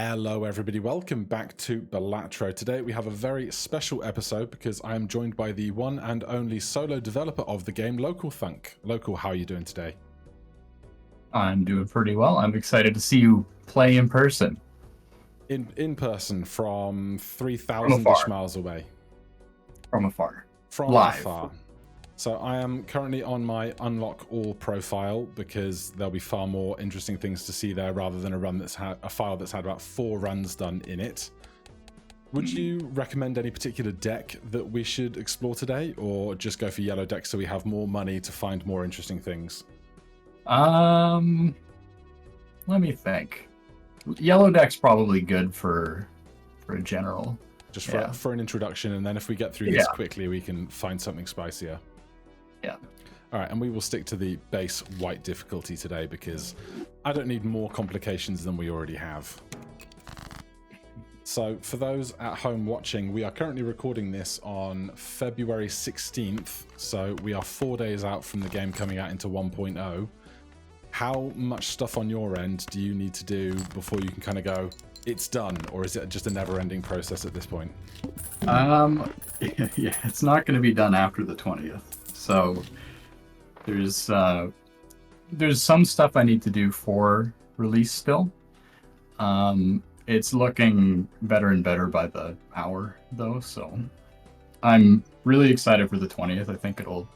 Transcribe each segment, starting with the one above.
Hello everybody, welcome back to Balatro. Today we have a very special episode because I am joined by the one and only solo developer of the game, Local Thunk. Local, how are you doing today? I'm doing pretty well. I'm excited to see you play in person. In person from 3,000-ish miles away. From afar. From Live. afar. So I am currently on my unlock all profile because there'll be far more interesting things to see there rather than a file that's had about 4 runs done in it. Would you recommend any particular deck that we should explore today, or just go for yellow deck so we have more money to find more interesting things? Let me think. Yellow deck's probably good for a general. Just for an introduction, and then if we get through this quickly, we can find something spicier. Yeah. All right, and we will stick to the base white difficulty today because I don't need more complications than we already have. So for those at home watching, we are currently recording this on February 16th, so we are 4 days out from the game coming out into 1.0. How much stuff on your end do you need to do before you can kind of go, it's done, or is it just a never-ending process at this point? Yeah, it's not going to be done after the 20th. So there's some stuff I need to do for release still. It's looking better and better by the hour though, so I'm really excited for the 20th.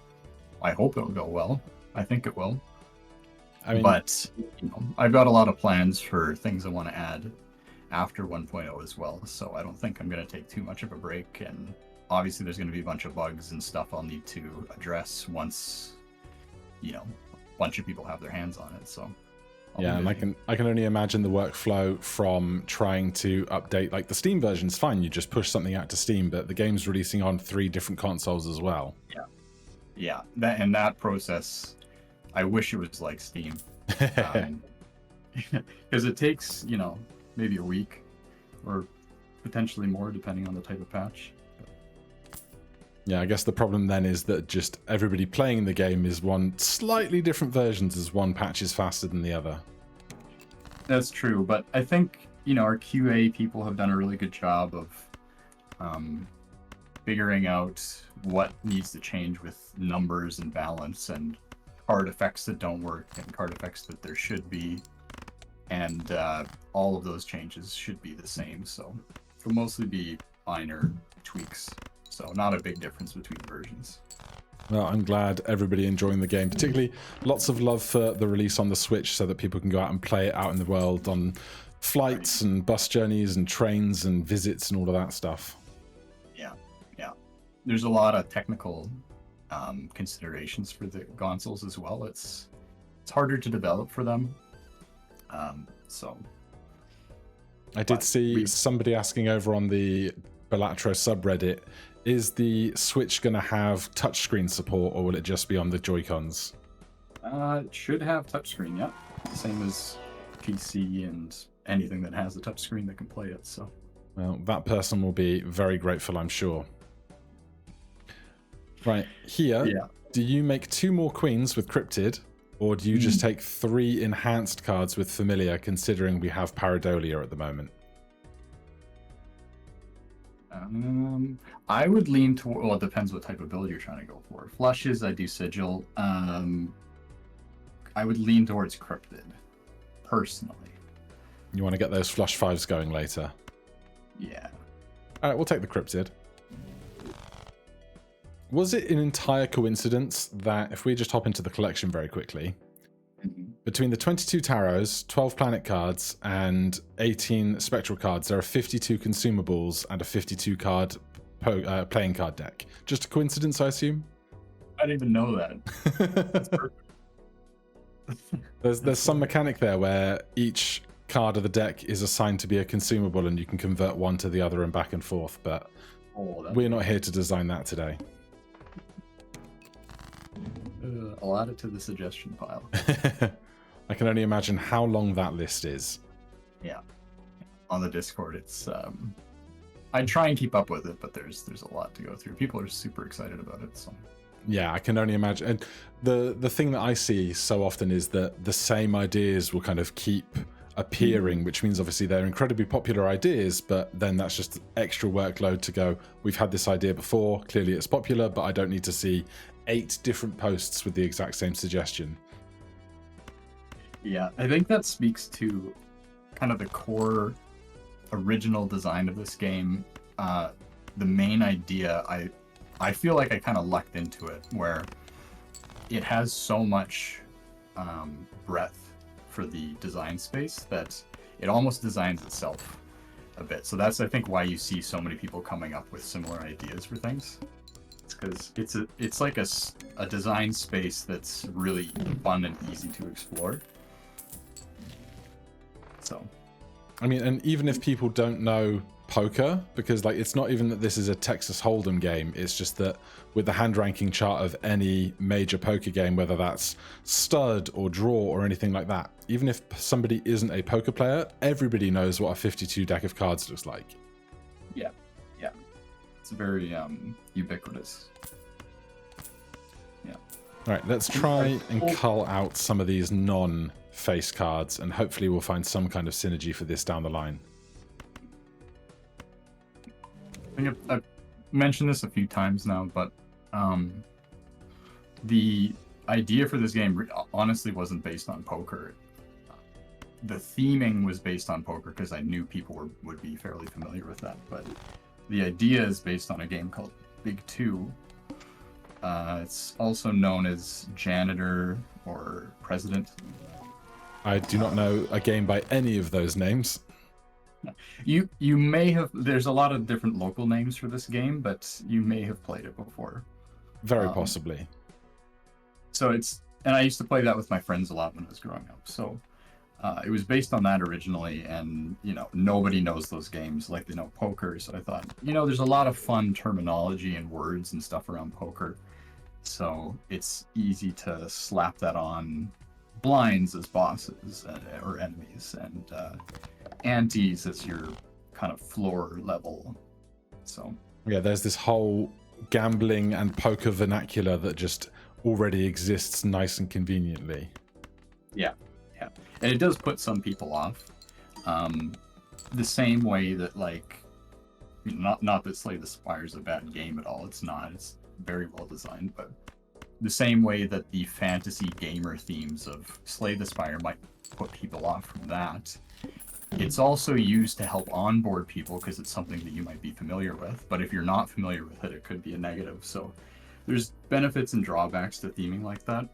I hope it'll go well. I think it will. But I've got a lot of plans for things I want to add after 1.0 as well, so I don't think I'm going to take too much of a break. And obviously there's going to be a bunch of bugs and stuff I'll need to address once a bunch of people have their hands on it. So yeah, and I can only imagine the workflow from trying to update, like the Steam version's fine, you just push something out to Steam, but the game's releasing on 3 different consoles as well. Yeah, that process, I wish it was like Steam. Because it takes, maybe a week or potentially more depending on the type of patch. Yeah, I guess the problem then is that just everybody playing the game is one slightly different versions, as one patch is faster than the other. That's true, but I think, our QA people have done a really good job of figuring out what needs to change with numbers and balance and card effects that don't work and card effects that there should be. And all of those changes should be the same, so it'll mostly be minor tweaks. So not a big difference between versions. Well, I'm glad everybody enjoying the game, particularly lots of love for the release on the Switch so that people can go out and play it out in the world on flights and bus journeys and trains and visits and all of that stuff. Yeah. There's a lot of technical considerations for the consoles as well. It's harder to develop for them. I did see somebody asking over on the Balatro subreddit, is the Switch going to have touchscreen support, or will it just be on the Joy-Cons? It should have touchscreen, yeah. Same as PC and anything that has a touchscreen that can play it. So, well, that person will be very grateful, I'm sure. Right, here, do you make 2 more queens with Cryptid, or do you just take 3 enhanced cards with Familiar, considering we have Pareidolia at the moment? I would lean toward, well, it depends what type of build you're trying to go for. Flushes, I do Sigil. I would lean towards Cryptid, personally. You want to get those flush 5s going later? Yeah. Alright, we'll take the Cryptid. Was it an entire coincidence that, if we just hop into the collection very quickly, between the 22 tarots, 12 planet cards, and 18 spectral cards, there are 52 consumables and a 52 card playing card deck? Just a coincidence, I assume? I didn't even know that. That's perfect. There's some mechanic there where each card of the deck is assigned to be a consumable and you can convert one to the other and back and forth, but we're not here to design that today. I'll add it to the suggestion pile. I can only imagine how long that list is. Yeah. On the Discord, it's I try and keep up with it, but there's a lot to go through. People are super excited about it, so Yeah, I can only imagine. And the thing that I see so often is that the same ideas will kind of keep appearing, which means obviously they're incredibly popular ideas, but then that's just extra workload to go, we've had this idea before, clearly it's popular, but I don't need to see 8 different posts with the exact same suggestion. Yeah, I think that speaks to kind of the core original design of this game. The main idea, I feel like I kind of lucked into it, where it has so much breadth for the design space that it almost designs itself a bit. So that's, I think, why you see so many people coming up with similar ideas for things. It's because it's like a design space that's really fun and easy to explore. So, I mean, and even if people don't know poker, because like it's not even that this is a Texas Hold'em game, it's just that with the hand ranking chart of any major poker game, whether that's stud or draw or anything like that, even if somebody isn't a poker player, everybody knows what a 52 deck of cards looks like. Yeah, it's very ubiquitous. Yeah. All right, let's try and cull out some of these non-face cards, and hopefully we'll find some kind of synergy for this down the line. I think I've mentioned this a few times now, but the idea for this game honestly wasn't based on poker. The theming was based on poker because I knew people would be fairly familiar with that, but the idea is based on a game called Big Two. It's also known as Janitor or President. I do not know a game by any of those names. You may have, there's a lot of different local names for this game, but you may have played it before. Very possibly. So and I used to play that with my friends a lot when I was growing up. So it was based on that originally, and nobody knows those games like they know poker. So I thought, there's a lot of fun terminology and words and stuff around poker. So it's easy to slap that on blinds as bosses or enemies, and antes as your kind of floor level. So yeah, there's this whole gambling and poker vernacular that just already exists nice and conveniently. Yeah, and it does put some people off. The same way that, like, not that Slay the Spire is a bad game at all. It's not. It's very well designed, but the same way that the fantasy gamer themes of Slay the Spire might put people off from that, it's also used to help onboard people because it's something that you might be familiar with. But if you're not familiar with it, it could be a negative. So there's benefits and drawbacks to theming like that.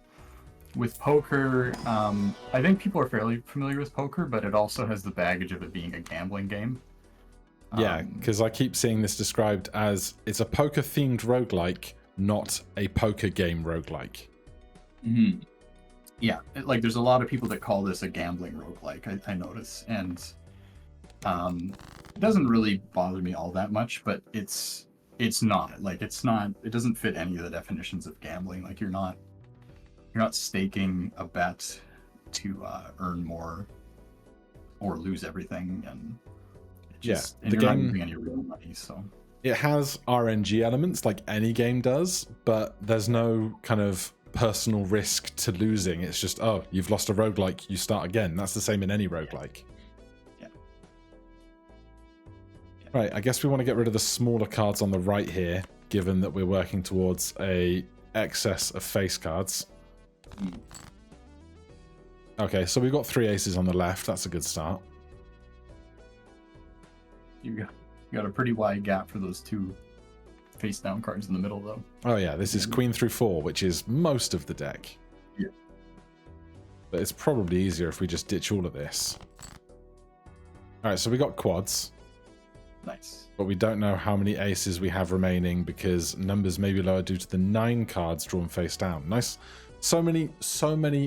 With poker, I think people are fairly familiar with poker, but it also has the baggage of it being a gambling game. Yeah, because I keep seeing this described as it's a poker-themed roguelike, not a poker game roguelike. Mm-hmm. Yeah, like there's a lot of people that call this a gambling roguelike, I notice, and it doesn't really bother me all that much, but it's not. Like, it doesn't fit any of the definitions of gambling. Like, you're not staking a bet to earn more or lose everything, and you're not using any real money. So it has RNG elements like any game does, but there's no kind of personal risk to losing. It's just, oh, you've lost a roguelike, you start again. That's the same in any roguelike. Yeah. Right, I guess we want to get rid of the smaller cards on the right here, given that we're working towards a excess of face cards. Okay, so we've got 3 aces on the left. That's a good start. You got a pretty wide gap for those 2 face down cards in the middle, though. Oh yeah, this is Queen through 4, which is most of the deck. Yeah. But it's probably easier if we just ditch all of this. Alright, so we got quads. Nice. But we don't know how many aces we have remaining because numbers may be lower due to the 9 cards drawn face down. Nice. So many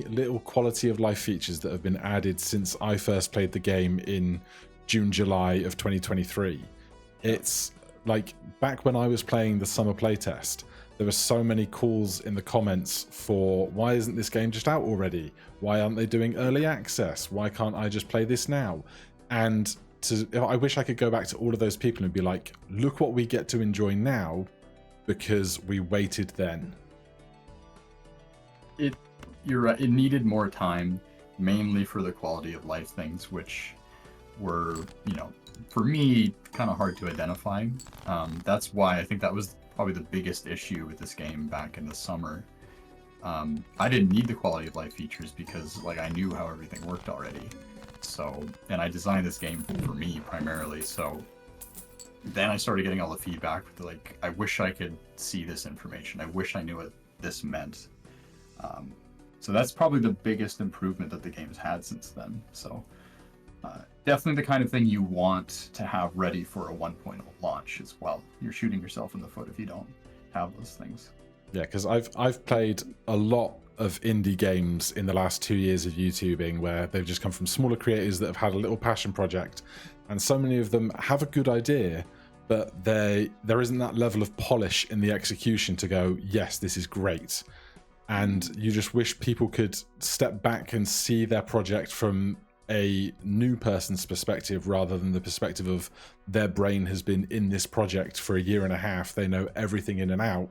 little quality of life features that have been added since I first played the game in June, July of 2023. It's like back when I was playing the summer playtest, there were so many calls in the comments for why isn't this game just out already? Why aren't they doing early access? Why can't I just play this now? And I wish I could go back to all of those people and be like, look what we get to enjoy now because we waited then. You're right. It needed more time. mainly for the quality of life things, which were, you know, for me, kind of hard to identify. That's why I think that was probably the biggest issue with this game back in the summer. I didn't need the quality of life features because like I knew how everything worked already. So, and I designed this game for me primarily. So then I started getting all the feedback with like, I wish I could see this information. I wish I knew what this meant. So that's probably the biggest improvement that the game's had since then. So definitely the kind of thing you want to have ready for a 1.0 launch as well. You're shooting yourself in the foot if you don't have those things. Yeah, because I've played a lot of indie games in the last 2 years of YouTubing where they've just come from smaller creators that have had a little passion project, and so many of them have a good idea, but there isn't that level of polish in the execution to go, yes, this is great. And you just wish people could step back and see their project from a new person's perspective rather than the perspective of their brain has been in this project for a year and a half. They know everything in and out.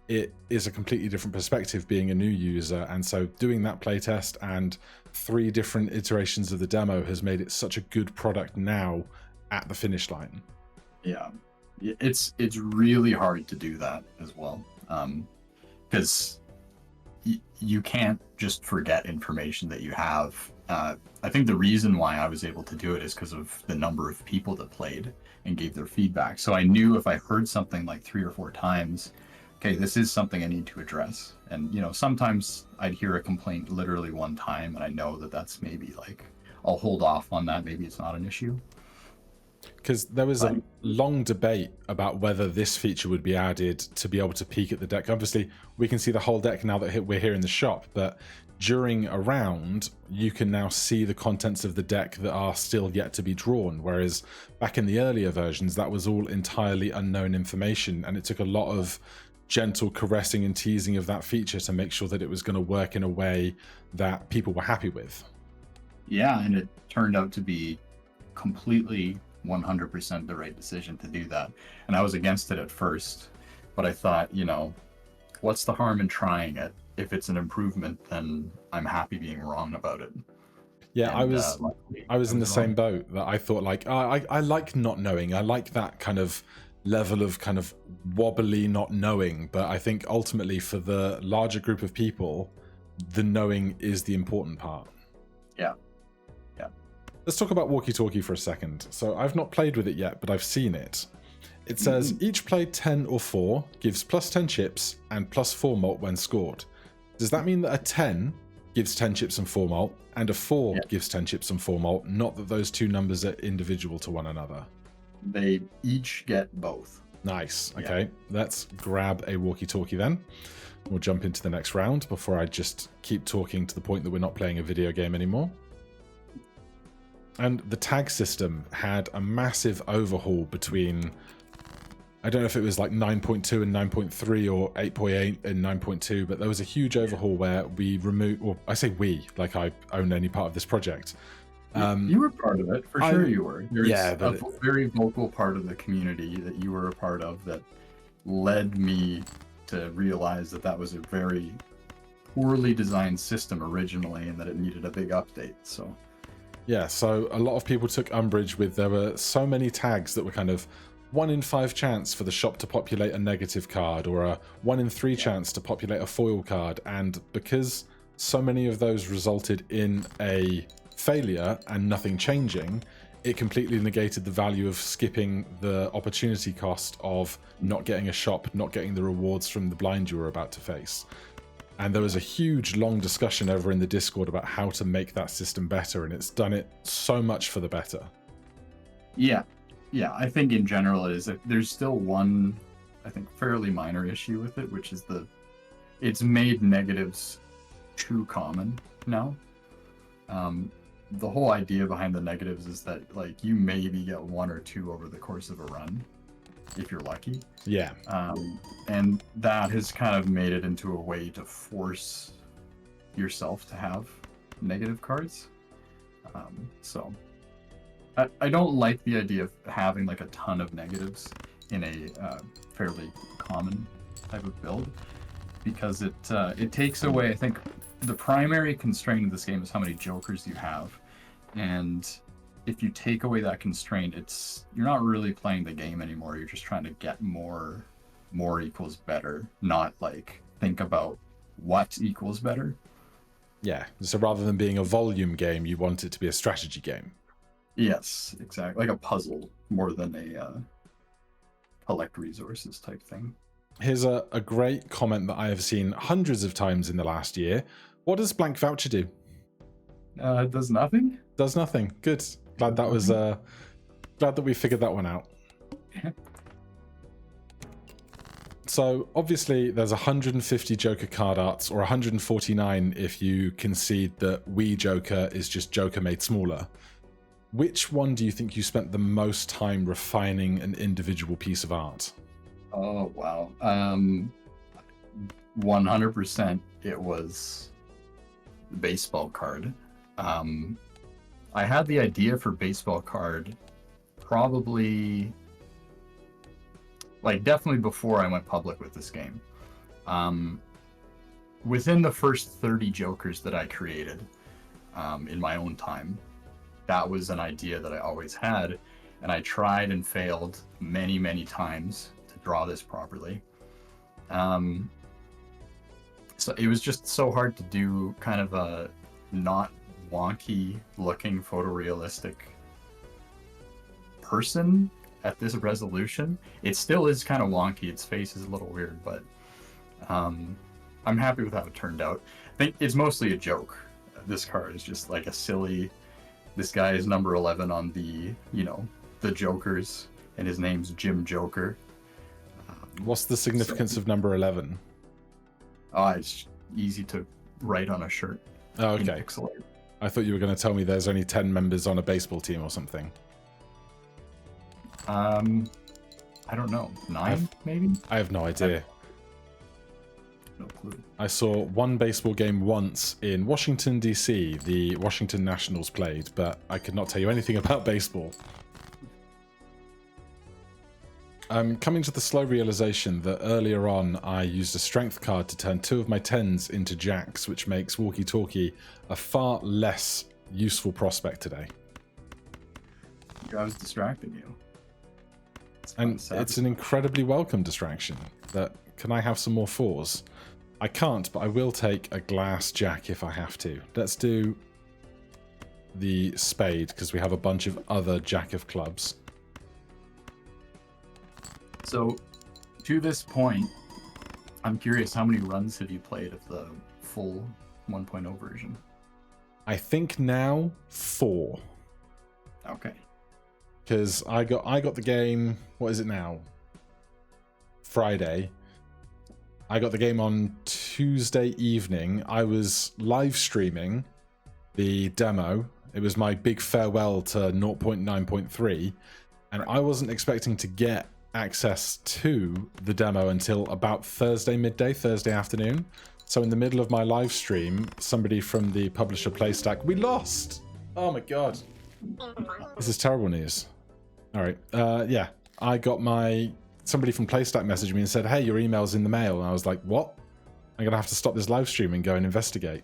It is a completely different perspective being a new user. And so doing that playtest and 3 different iterations of the demo has made it such a good product now at the finish line. Yeah, it's really hard to do that as well. Because you can't just forget information that you have. I think the reason why I was able to do it is because of the number of people that played and gave their feedback. So I knew if I heard something like 3 or 4 times, okay, this is something I need to address. And, you know, sometimes I'd hear a complaint literally one time and I know that that's maybe like, I'll hold off on that. Maybe it's not an issue. Because there was a long debate about whether this feature would be added to be able to peek at the deck. Obviously, we can see the whole deck now that we're here in the shop, but during a round, you can now see the contents of the deck that are still yet to be drawn, whereas back in the earlier versions, that was all entirely unknown information, and it took a lot of gentle caressing and teasing of that feature to make sure that it was going to work in a way that people were happy with. Yeah, and it turned out to be completely 100% the right decision to do that. And I was against it at first, but I thought, you know, what's the harm in trying it? If it's an improvement, then I'm happy being wrong about it. Yeah, and, I was in the same boat that I thought like, I like not knowing. I like that kind of level of kind of wobbly not knowing, but I think ultimately for the larger group of people, the knowing is the important part. Yeah. Let's talk about walkie-talkie for a second. So I've not played with it yet, but I've seen it. It says each played 10 or 4 gives plus 10 chips and plus 4 malt when scored. Does that mean that a 10 gives 10 chips and 4 malt and a 4 gives 10 chips and 4 malt, not that those 2 numbers are individual to one another? They each get both. Nice. Okay, let's grab a walkie-talkie then. We'll jump into the next round before I just keep talking to the point that we're not playing a video game anymore. And the tag system had a massive overhaul between, I don't know if it was like 9.2 and 9.3 or 8.8 and 9.2, but there was a huge overhaul where we removed, or I say we, like I own any part of this project. You were part of it, for sure you were. There's a very vocal part of the community that you were a part of that led me to realize that that was a very poorly designed system originally and that it needed a big update. So yeah, so a lot of people took umbrage with there were so many tags that were kind of 1 in 5 chance for the shop to populate a negative card or a 1 in 3 chance to populate a foil card, and because so many of those resulted in a failure and nothing changing, it completely negated the value of skipping the opportunity cost of not getting a shop, not getting the rewards from the blind you were about to face. And there was a huge long discussion over in the Discord about how to make that system better, and it's done it so much for the better. Yeah, I think in general it is. There's still one, I think, fairly minor issue with it, which is it's made negatives too common now. The whole idea behind the negatives is that like you maybe get 1 or 2 over the course of a run, if you're lucky. Yeah. And that has kind of made it into a way to force yourself to have negative cards. So I don't like the idea of having like a ton of negatives in a fairly common type of build, because it takes away, I think, the primary constraint of this game is how many jokers you have, and if you take away that constraint, you're not really playing the game anymore. You're just trying to get more equals better, not like think about what equals better. Yeah, so rather than being a volume game, you want it to be a strategy game. Yes, exactly. Like a puzzle more than a collect resources type thing. Here's a great comment that I have seen hundreds of times in the last year. What does blank voucher do? It does nothing? Does nothing. Good. Glad that was glad that we figured that one out. So obviously there's 150 Joker card arts, or 149 if you concede that Wii Joker is just Joker made smaller. Which one do you think you spent the most time refining an individual piece of art? Oh wow. 100% it was the baseball card. I had the idea for baseball card probably, like, definitely before I went public with this game. Within the first 30 Jokers that I created in my own time, that was an idea that I always had, and I tried and failed many, many times to draw this properly. So it was just so hard to do kind of a not wonky looking photorealistic person at this resolution. It still is kind of wonky. Its face is a little weird, but I'm happy with how it turned out. I think it's mostly a joke. This card is just like a silly, this guy is number 11 on the, the Jokers, and his name's Jim Joker. What's the significance of number 11? It's easy to write on a shirt. Oh, okay. I thought you were going to tell me there's only 10 members on a baseball team or something. I don't know. 9, maybe? I have no idea. No clue. I saw one baseball game once in Washington, D.C. The Washington Nationals played, but I could not tell you anything about baseball. I'm coming to the slow realization that earlier on I used a strength card to turn 2 of my 10s into jacks, which makes walkie-talkie a far less useful prospect today. I was distracting you. And it's an incredibly welcome distraction. Can I have some more 4s? I can't, but I will take a glass jack if I have to. Let's do the spade, because we have a bunch of other jack of clubs. So, to this point, I'm curious, how many runs have you played of the full 1.0 version? I think now 4. Okay. Because I got the game, what is it now? Friday. I got the game on Tuesday evening. I was live streaming the demo. It was my big farewell to 0.9.3, and I wasn't expecting to get access to the demo until about Thursday midday, Thursday afternoon. So in the middle of my live stream, somebody from the publisher Playstack, we lost! Oh my god. This is terrible news. Alright, yeah. I got somebody from Playstack messaged me and said, hey, your email's in the mail. And I was like, what? I'm gonna have to stop this live stream and go and investigate.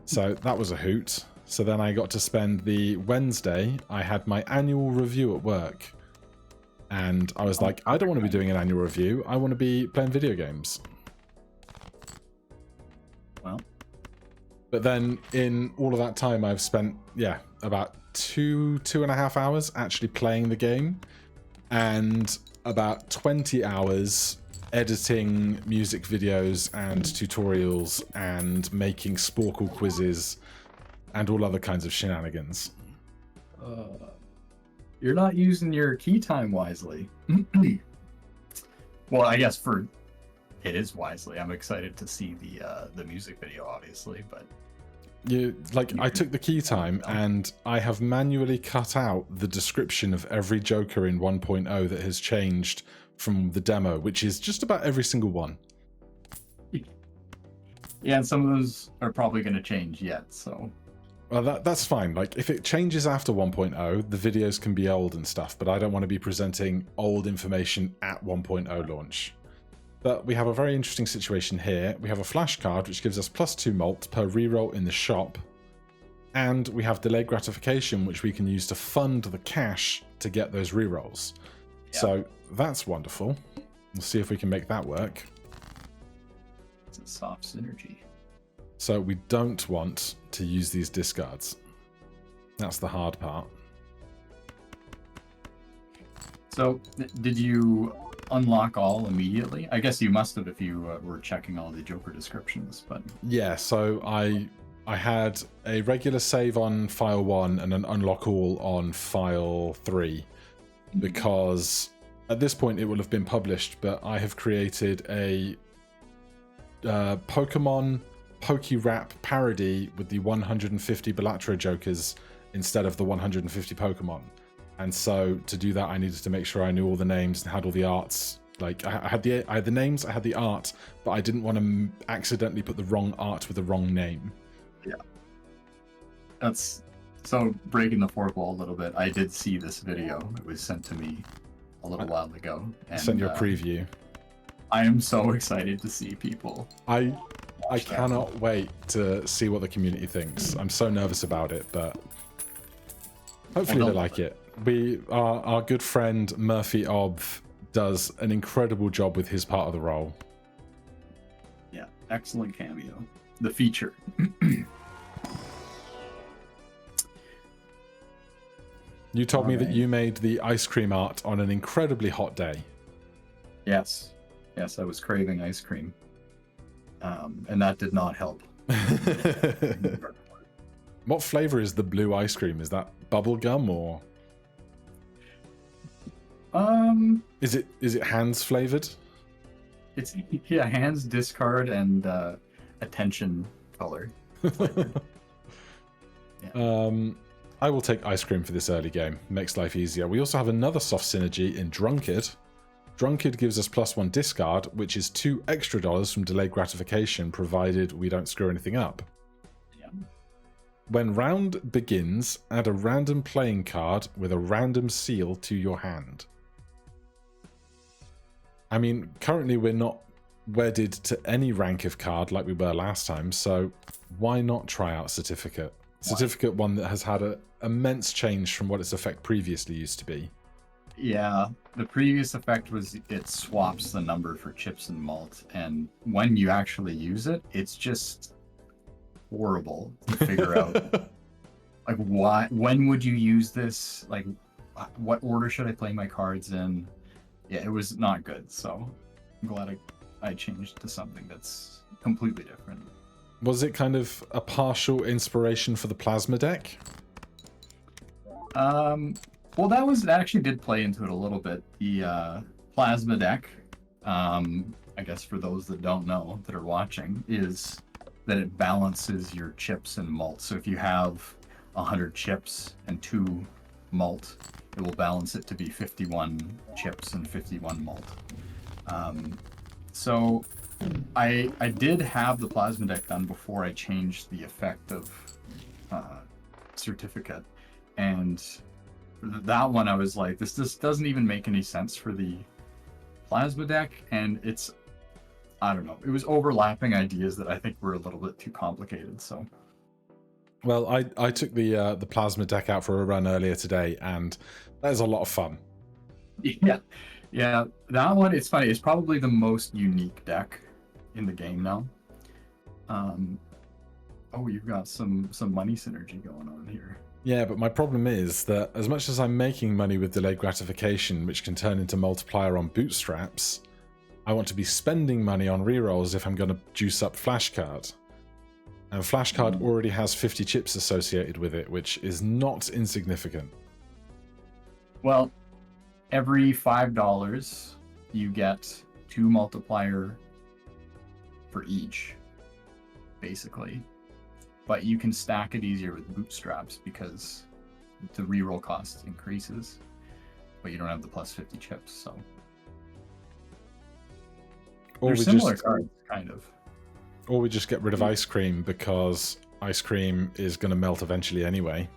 So that was a hoot. So then I got to spend the Wednesday, I had my annual review at work. And I was like, I don't want to be doing an annual review. I want to be playing video games. Well. But then in all of that time, I've spent, about 2.5 hours actually playing the game. And about 20 hours editing music videos and tutorials and making Sporkle quizzes and all other kinds of shenanigans. You're not using your key time wisely. Well, I guess it is wisely. I'm excited to see the music video, obviously, but I took the key time and I have manually cut out the description of every Joker in 1.0 that has changed from the demo, which is just about every single one. Yeah, and some of those are probably going to change yet, so. Well, that's fine. Like, if it changes after 1.0, the videos can be old and stuff, but I don't want to be presenting old information at 1.0 launch. But we have a very interesting situation here. We have a flash card, which gives us +2 malt per reroll in the shop. And we have delayed gratification, which we can use to fund the cash to get those rerolls. Yeah. So that's wonderful. We'll see if we can make that work. It's a soft synergy. So we don't want to use these discards. That's the hard part. So did you unlock all immediately? I guess you must have if you were checking all the Joker descriptions. But yeah, so I had a regular save on file 1 and an unlock all on file 3 because at this point it will have been published, but I have created a Pokemon Poke-Rap parody with the 150 Balatro Jokers instead of the 150 Pokemon. And so to do that, I needed to make sure I knew all the names and had all the arts. Like I had the names, I had the art, but I didn't want to accidentally put the wrong art with the wrong name. Yeah. That's so breaking the fourth wall a little bit. I did see this video. It was sent to me a little while ago. And, sent you a preview. I am so excited to see people. I cannot wait to see what the community thinks. I'm so nervous about it, but hopefully they like it. Our good friend Murphy Obv does an incredible job with his part of the role. Yeah, excellent cameo. The feature. You told me that you made the ice cream art on an incredibly hot day. Yes. Yes, I was craving ice cream. And that did not help. What flavor is the blue ice cream? Is that bubble gum or? Is it hands flavored? It's hands, discard, and attention color. Yeah. I will take ice cream for this early game. Makes life easier. We also have another soft synergy in Drunkard. Drunkard gives us +1 discard, which is $2 extra from delayed gratification, provided we don't screw anything up. Yeah. When round begins, add a random playing card with a random seal to your hand. I mean, currently we're not wedded to any rank of card like we were last time, so why not try out Certificate? Certificate, one that has had an immense change from what its effect previously used to be. Yeah, the previous effect was it swaps the number for chips and malt, and when you actually use it, it's just horrible to figure out. Like, why? When would you use this? Like, what order should I play my cards in? Yeah, it was not good. So I'm glad I changed to something that's completely different. Was it kind of a partial inspiration for the plasma deck? Well, that actually did play into it a little bit. The plasma deck, I guess for those that don't know that are watching, is that it balances your chips and malt. So if you have 100 chips and 2 malt, it will balance it to be 51 chips and 51 malt. So I did have the plasma deck done before I changed the effect of Certificate, and that one I was like, this doesn't even make any sense for the plasma deck, and it's, I don't know, it was overlapping ideas that I think were a little bit too complicated. So well, I took the plasma deck out for a run earlier today, and that is a lot of fun. Yeah, that one, it's funny, it's probably the most unique deck in the game now. Oh, you've got some money synergy going on here. Yeah, but my problem is that as much as I'm making money with delayed gratification, which can turn into multiplier on bootstraps, I want to be spending money on rerolls if I'm going to juice up flashcard. And flashcard already has 50 chips associated with it, which is not insignificant. Well, every $5 you get 2 multiplier for each, basically. But you can stack it easier with bootstraps because the reroll cost increases, but you don't have the +50 chips, so. They're similar cards, kind of. Or we just get rid of ice cream because ice cream is going to melt eventually anyway.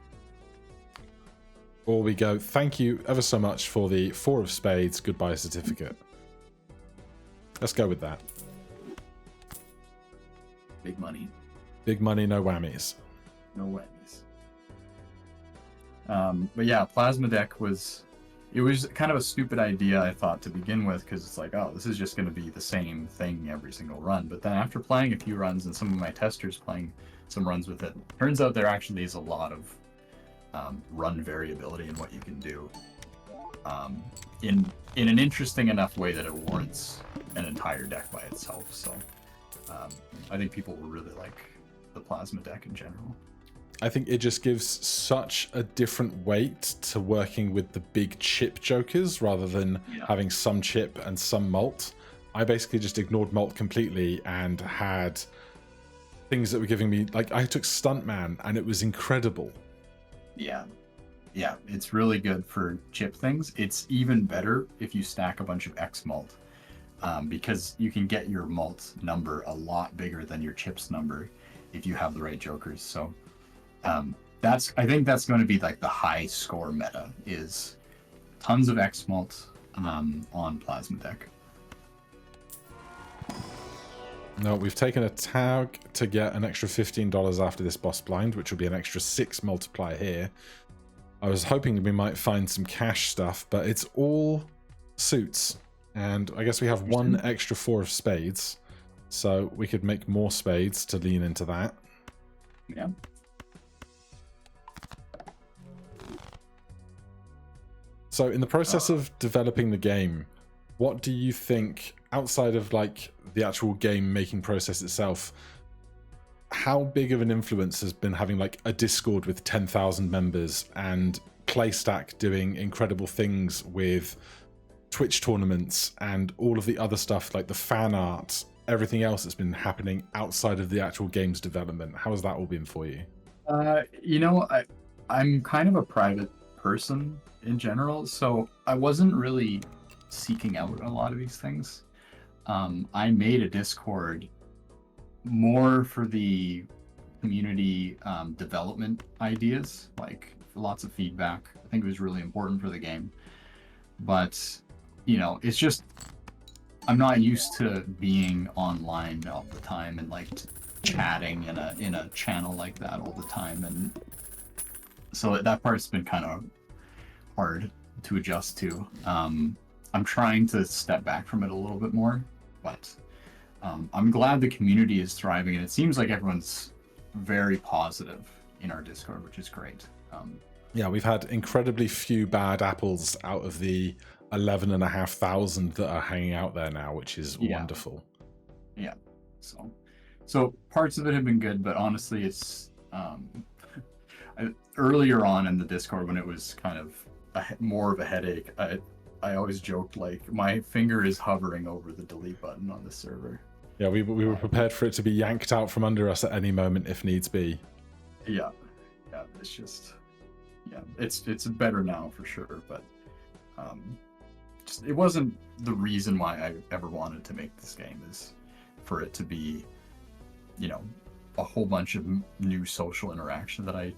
Or we go, thank you ever so much for the 4 of spades, goodbye certificate. Let's go with that. Big money. Big money, no whammies. No whammies. But yeah, Plasma Deck was kind of a stupid idea, I thought, to begin with, because it's like, oh, this is just going to be the same thing every single run. But then after playing a few runs and some of my testers playing some runs with it, turns out there actually is a lot of run variability in what you can do in an interesting enough way that it warrants an entire deck by itself. So I think people will really like the Plasma Deck in general. I think it just gives such a different weight to working with the big chip jokers rather than having some chip and some malt. I basically just ignored malt completely and had things that were giving me, like, I took Stuntman and it was incredible. Yeah, it's really good for chip things. It's even better if you stack a bunch of X malt, because you can get your malt number a lot bigger than your chips number if you have the right jokers. So I think that's going to be like the high score meta, is tons of X malt on Plasma Deck. No, we've taken a tag to get an extra $15 after this boss blind, which will be an extra 6 multiplier here. I was hoping we might find some cash stuff, but it's all suits. And I guess we have one extra 4 of spades, so we could make more spades to lean into that. Yeah. So in the process of developing the game, what do you think, outside of like the actual game making process itself, how big of an influence has been having like a Discord with 10,000 members and PlayStack doing incredible things with Twitch tournaments and all of the other stuff, like the fan art, everything else that's been happening outside of the actual game's development? How has that all been for you? I'm kind of a private person in general, so I wasn't really seeking out a lot of these things. I made a Discord more for the community development ideas, like lots of feedback. I think it was really important for the game. But, it's just, I'm not used to being online all the time and like chatting in a channel like that all the time. And so that part's been kind of hard to adjust to. I'm trying to step back from it a little bit more, but I'm glad the community is thriving, and it seems like everyone's very positive in our Discord, which is great. Yeah, we've had incredibly few bad apples out of the 11,500 that are hanging out there now, which is wonderful. Yeah, so parts of it have been good, but honestly, it's earlier on in the Discord when it was kind of more of a headache. I always joked, like, my finger is hovering over the delete button on the server. Yeah, we were prepared for it to be yanked out from under us at any moment if needs be. Yeah, it's just, it's better now for sure, but it wasn't the reason why I ever wanted to make this game, is for it to be, a whole bunch of new social interaction that I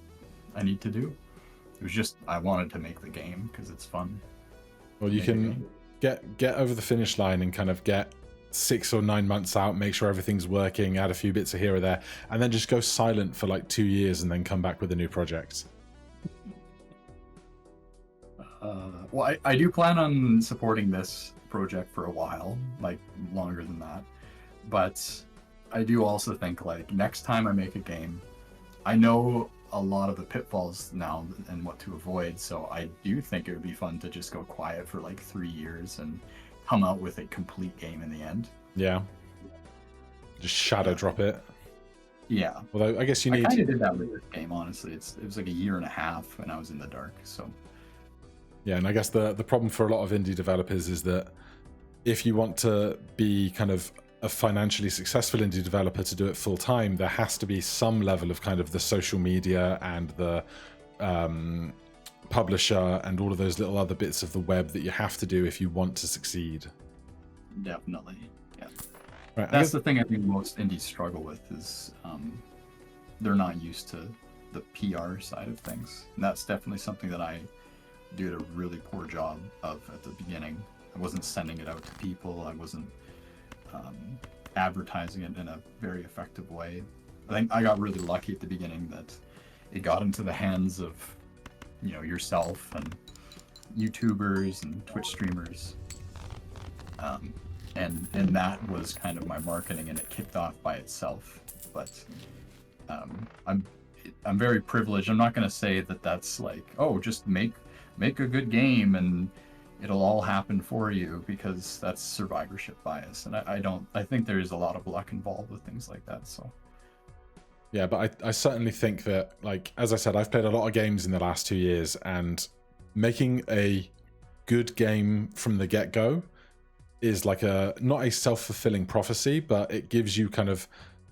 need to do. It was just, I wanted to make the game because it's fun. Well, you can get over the finish line and kind of get 6 or 9 months out, make sure everything's working, add a few bits of here or there, and then just go silent for like 2 years and then come back with a new project. Well, I do plan on supporting this project for a while, like longer than that. But I do also think, like, next time I make a game, I know a lot of the pitfalls now and what to avoid, so I do think it would be fun to just go quiet for like 3 years and come out with a complete game in the end. Yeah. Just shadow drop it. Yeah. Although I guess you need... I kind of did that with this game, honestly. It was like a year and a half and I was in the dark, so... Yeah, and I guess the problem for a lot of indie developers is that if you want to be kind of a financially successful indie developer to do it full time, there has to be some level of kind of the social media and the publisher and all of those little other bits of the web that you have to do if you want to succeed. Definitely, yeah. Right, that's the thing I think most indies struggle with, is they're not used to the PR side of things. And that's definitely something that I did a really poor job of at the beginning. I wasn't sending it out to people. I wasn't advertising it in a very effective way. I think I got really lucky at the beginning that it got into the hands of, you know, yourself and YouTubers and Twitch streamers. And that was kind of my marketing, and it kicked off by itself. But I'm very privileged. I'm not going to say that that's like, oh, just make a good game and it'll all happen for you, because that's survivorship bias, and I think there is a lot of luck involved with things like that. So yeah, but I certainly think that, like, as I said, I've played a lot of games in the last 2 years, and making a good game from the get-go is like not a self-fulfilling prophecy, but it gives you kind of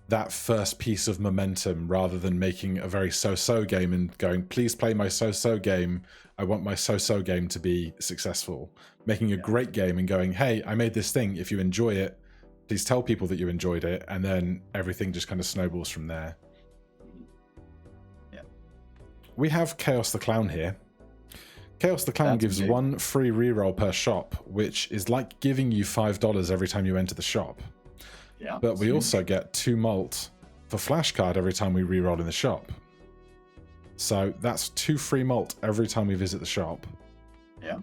that first piece of momentum, rather than making a very so-so game and going, please play my so-so game, I want my so-so game to be successful. Making a great game and going, hey, I made this thing, if you enjoy it, please tell people that you enjoyed it, and then everything just kind of snowballs from there. Yeah. We have Chaos the Clown here. Chaos the Clown gives 1 free reroll per shop, which is like giving you $5 every time you enter the shop. Yeah. But we also get 2 malt for flashcard every time we reroll in the shop. So that's 2 free malt every time we visit the shop. Yeah.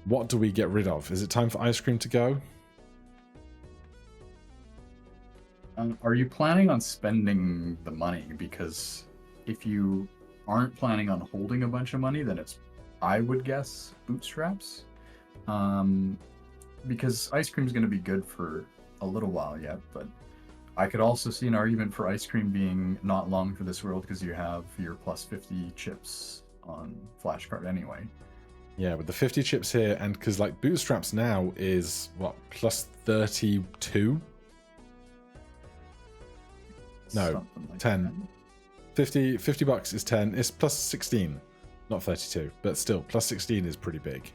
What do we get rid of? Is it time for ice cream to go? Are you planning on spending the money? Because if you aren't planning on holding a bunch of money, then it's, I would guess, bootstraps. Because ice cream is going to be good for a little while yet, but I could also see an argument for ice cream being not long for this world, because you have your plus 50 chips on flashcard anyway. Yeah, with the 50 chips here, and because like bootstraps now is what, plus 32? No, like 10. 50 bucks is 10. It's plus 16, not 32, but still, plus 16 is pretty big.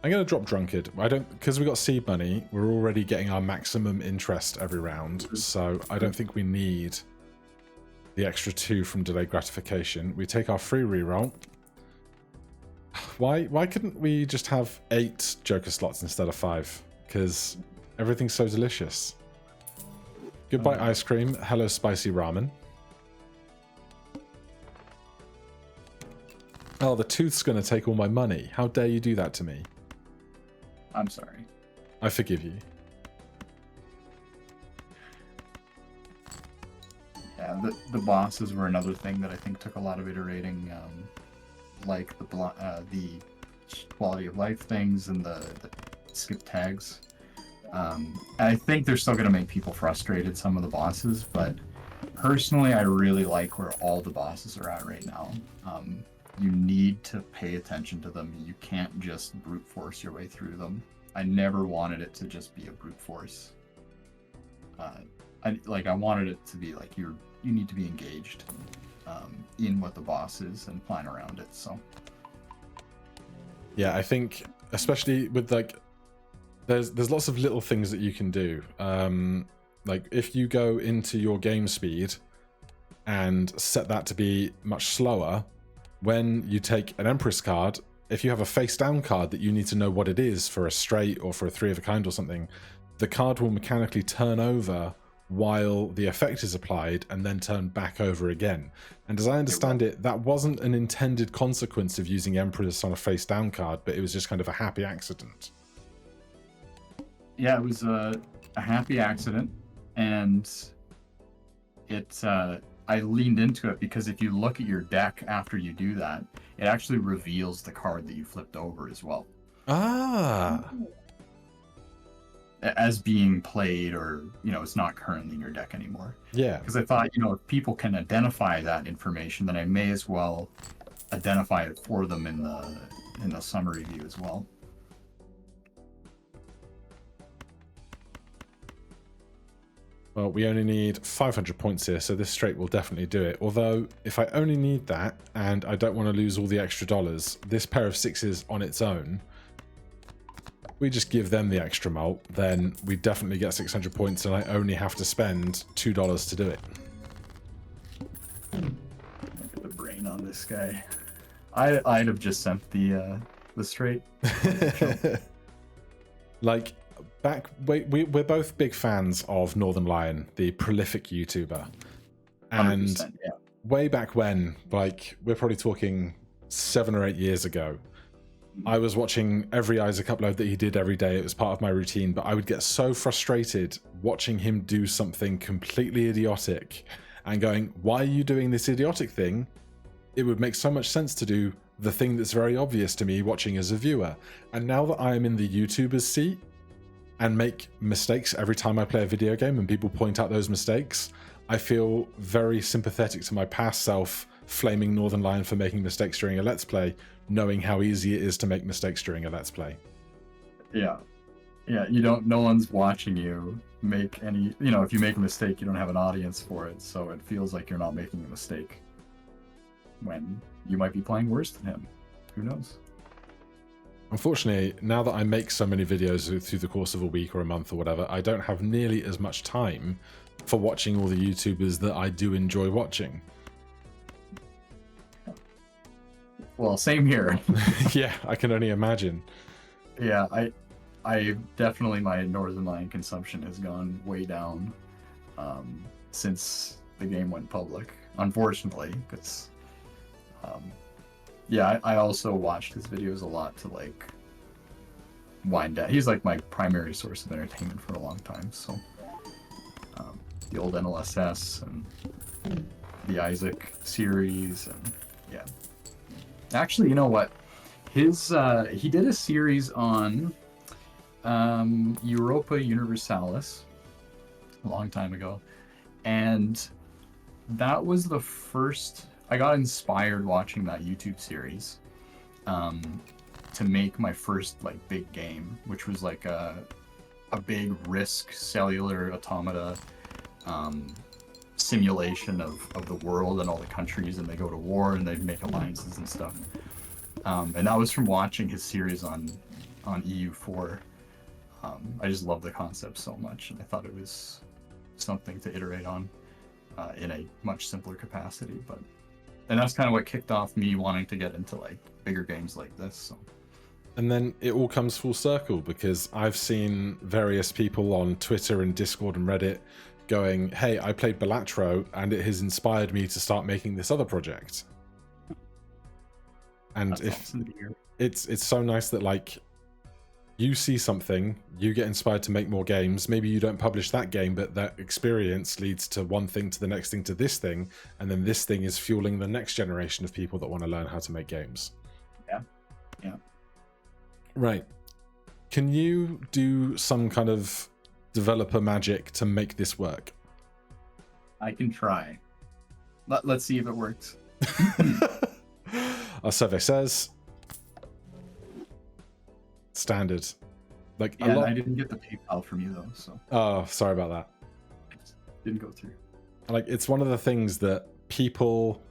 I'm going to drop Drunkard. Because we got seed money, we're already getting our maximum interest every round, so I don't think we need the extra 2 from delayed gratification. We take our free reroll. Why couldn't we just have 8 Joker slots instead of 5? Because everything's so delicious. Goodbye ice cream. Hello spicy ramen. Oh, the tooth's going to take all my money. How dare you do that to me? I'm sorry. I forgive you. Yeah, the bosses were another thing that I think took a lot of iterating, like the quality of life things and the skip tags. And I think they're still going to make people frustrated, some of the bosses, but personally, I really like where all the bosses are at right now. You need to pay attention to them. You can't just brute force your way through them. I never wanted it to just be a brute force. I wanted it to be like you need to be engaged in what the boss is and plan around it. So yeah, I think especially with like there's lots of little things that you can do. Like if you go into your game speed and set that to be much slower, when you take an Empress card, if you have a face down card that you need to know what it is for a straight or for a 3 of a kind or something, the card will mechanically turn over while the effect is applied and then turn back over again. And as I understand it, that wasn't an intended consequence of using Empress on a face down card, but it was just kind of a happy accident. Yeah, it was a happy accident, and I leaned into it because if you look at your deck after you do that, it actually reveals the card that you flipped over as well. Ah. As being played, or, it's not currently in your deck anymore. Yeah. Because I thought, if people can identify that information, then I may as well identify it for them in the summary view as well. Well, we only need 500 points here, so this straight will definitely do it. Although, if I only need that, and I don't want to lose all the extra dollars, this pair of 6s on its own, we just give them the extra malt, then we definitely get 600 points, and I only have to spend $2 to do it. Look at the brain on this guy. I'd have just sent the straight. Like, we're both big fans of Northern Lion, the prolific YouTuber. And yeah. way back when, like, we're probably talking 7 or 8 years ago, I was watching every Isaac upload that he did every day. It was part of my routine, but I would get so frustrated watching him do something completely idiotic and going, why are you doing this idiotic thing? It would make so much sense to do the thing that's very obvious to me watching as a viewer. And now that I am in the YouTuber's seat and make mistakes every time I play a video game and people point out those mistakes, I feel very sympathetic to my past self flaming Northern Lion for making mistakes during a Let's Play, knowing how easy it is to make mistakes during a Let's Play. Yeah. Yeah, no one's watching you make any, if you make a mistake, you don't have an audience for it, so it feels like you're not making a mistake when you might be playing worse than him. Who knows? Unfortunately, now that I make so many videos through the course of a week or a month or whatever, I don't have nearly as much time for watching all the YouTubers that I do enjoy watching. Well, same here. Yeah, I can only imagine. Yeah, I definitely, my Northern Lion consumption has gone way down since the game went public, unfortunately, because yeah, I also watched his videos a lot to like wind down. He's like my primary source of entertainment for a long time, so the old NLSS and the Isaac series, and yeah. Actually, you know what? He did a series on Europa Universalis a long time ago, and that was the first. I got inspired watching that YouTube series to make my first like big game, which was like a big Risk cellular automata simulation of the world and all the countries, and they go to war and they make alliances and stuff. And that was from watching his series on EU4. I just love the concept so much, and I thought it was something to iterate on in a much simpler capacity. And that's kind of what kicked off me wanting to get into like bigger games like this. So. And then it all comes full circle, because I've seen various people on Twitter and Discord and Reddit going, hey, I played Balatro and it has inspired me to start making this other project. And that's awesome to hear. It's so nice that like you see something, you get inspired to make more games. Maybe you don't publish that game, but that experience leads to one thing to the next thing to this thing, and then this thing is fueling the next generation of people that want to learn how to make games. Yeah. Yeah. Right. Can you do some kind of developer magic to make this work? I can try. Let's see if it works. Our survey says standard. Like, yeah, I didn't get the PayPal from you though, so. Oh, sorry about that. Didn't go through. Like, it's one of the things that people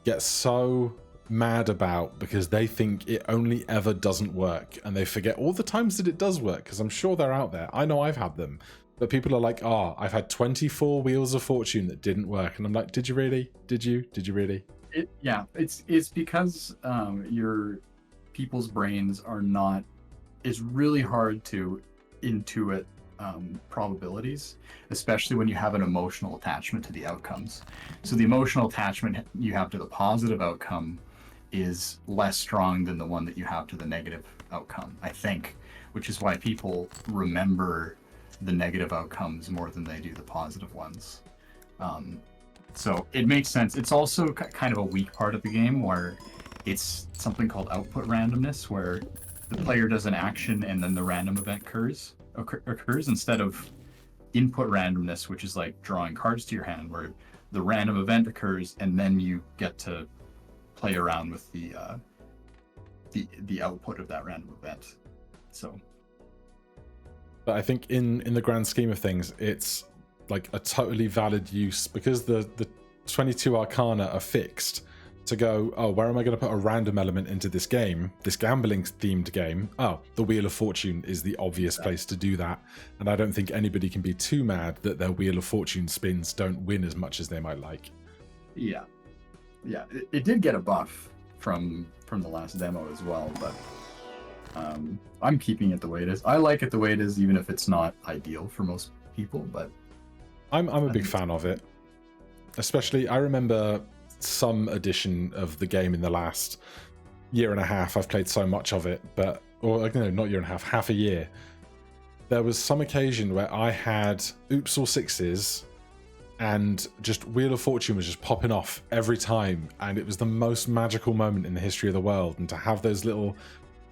get so mad about because they think it only ever doesn't work, and they forget all the times that it does work, because I'm sure they're out there. I know I've had them, but people are like, oh, I've had 24 Wheels of Fortune that didn't work, and I'm like, did you really? Did you really? Yeah, it's because your people's brains are not. It's really hard to intuit probabilities, especially when you have an emotional attachment to the outcomes. So the emotional attachment you have to the positive outcome is less strong than the one that you have to the negative outcome, I think, which is why people remember the negative outcomes more than they do the positive ones. So it makes sense. It's also kind of a weak part of the game where it's something called output randomness, where the player does an action and then the random event occurs instead of input randomness, which is like drawing cards to your hand, where the random event occurs and then you get to play around with the output of that random event. So, but I think in the grand scheme of things, it's like a totally valid use, because the 22 arcana are fixed. To go, oh, where am I going to put a random element into this game, this gambling themed game? Oh, the Wheel of Fortune is the obvious place to do that. And I don't think anybody can be too mad that their Wheel of Fortune spins don't win as much as they might like. Yeah. Yeah, it did get a buff from the last demo as well, but I'm keeping it the way it is. I like it the way it is, even if it's not ideal for most people. But I'm a big fan of it. Especially, I remember some edition of the game in the last year and a half. I've played so much of it, or no, not year and a half, half a year. There was some occasion where I had oops or sixes, and just Wheel of Fortune was just popping off every time, and it was the most magical moment in the history of the world. And to have those little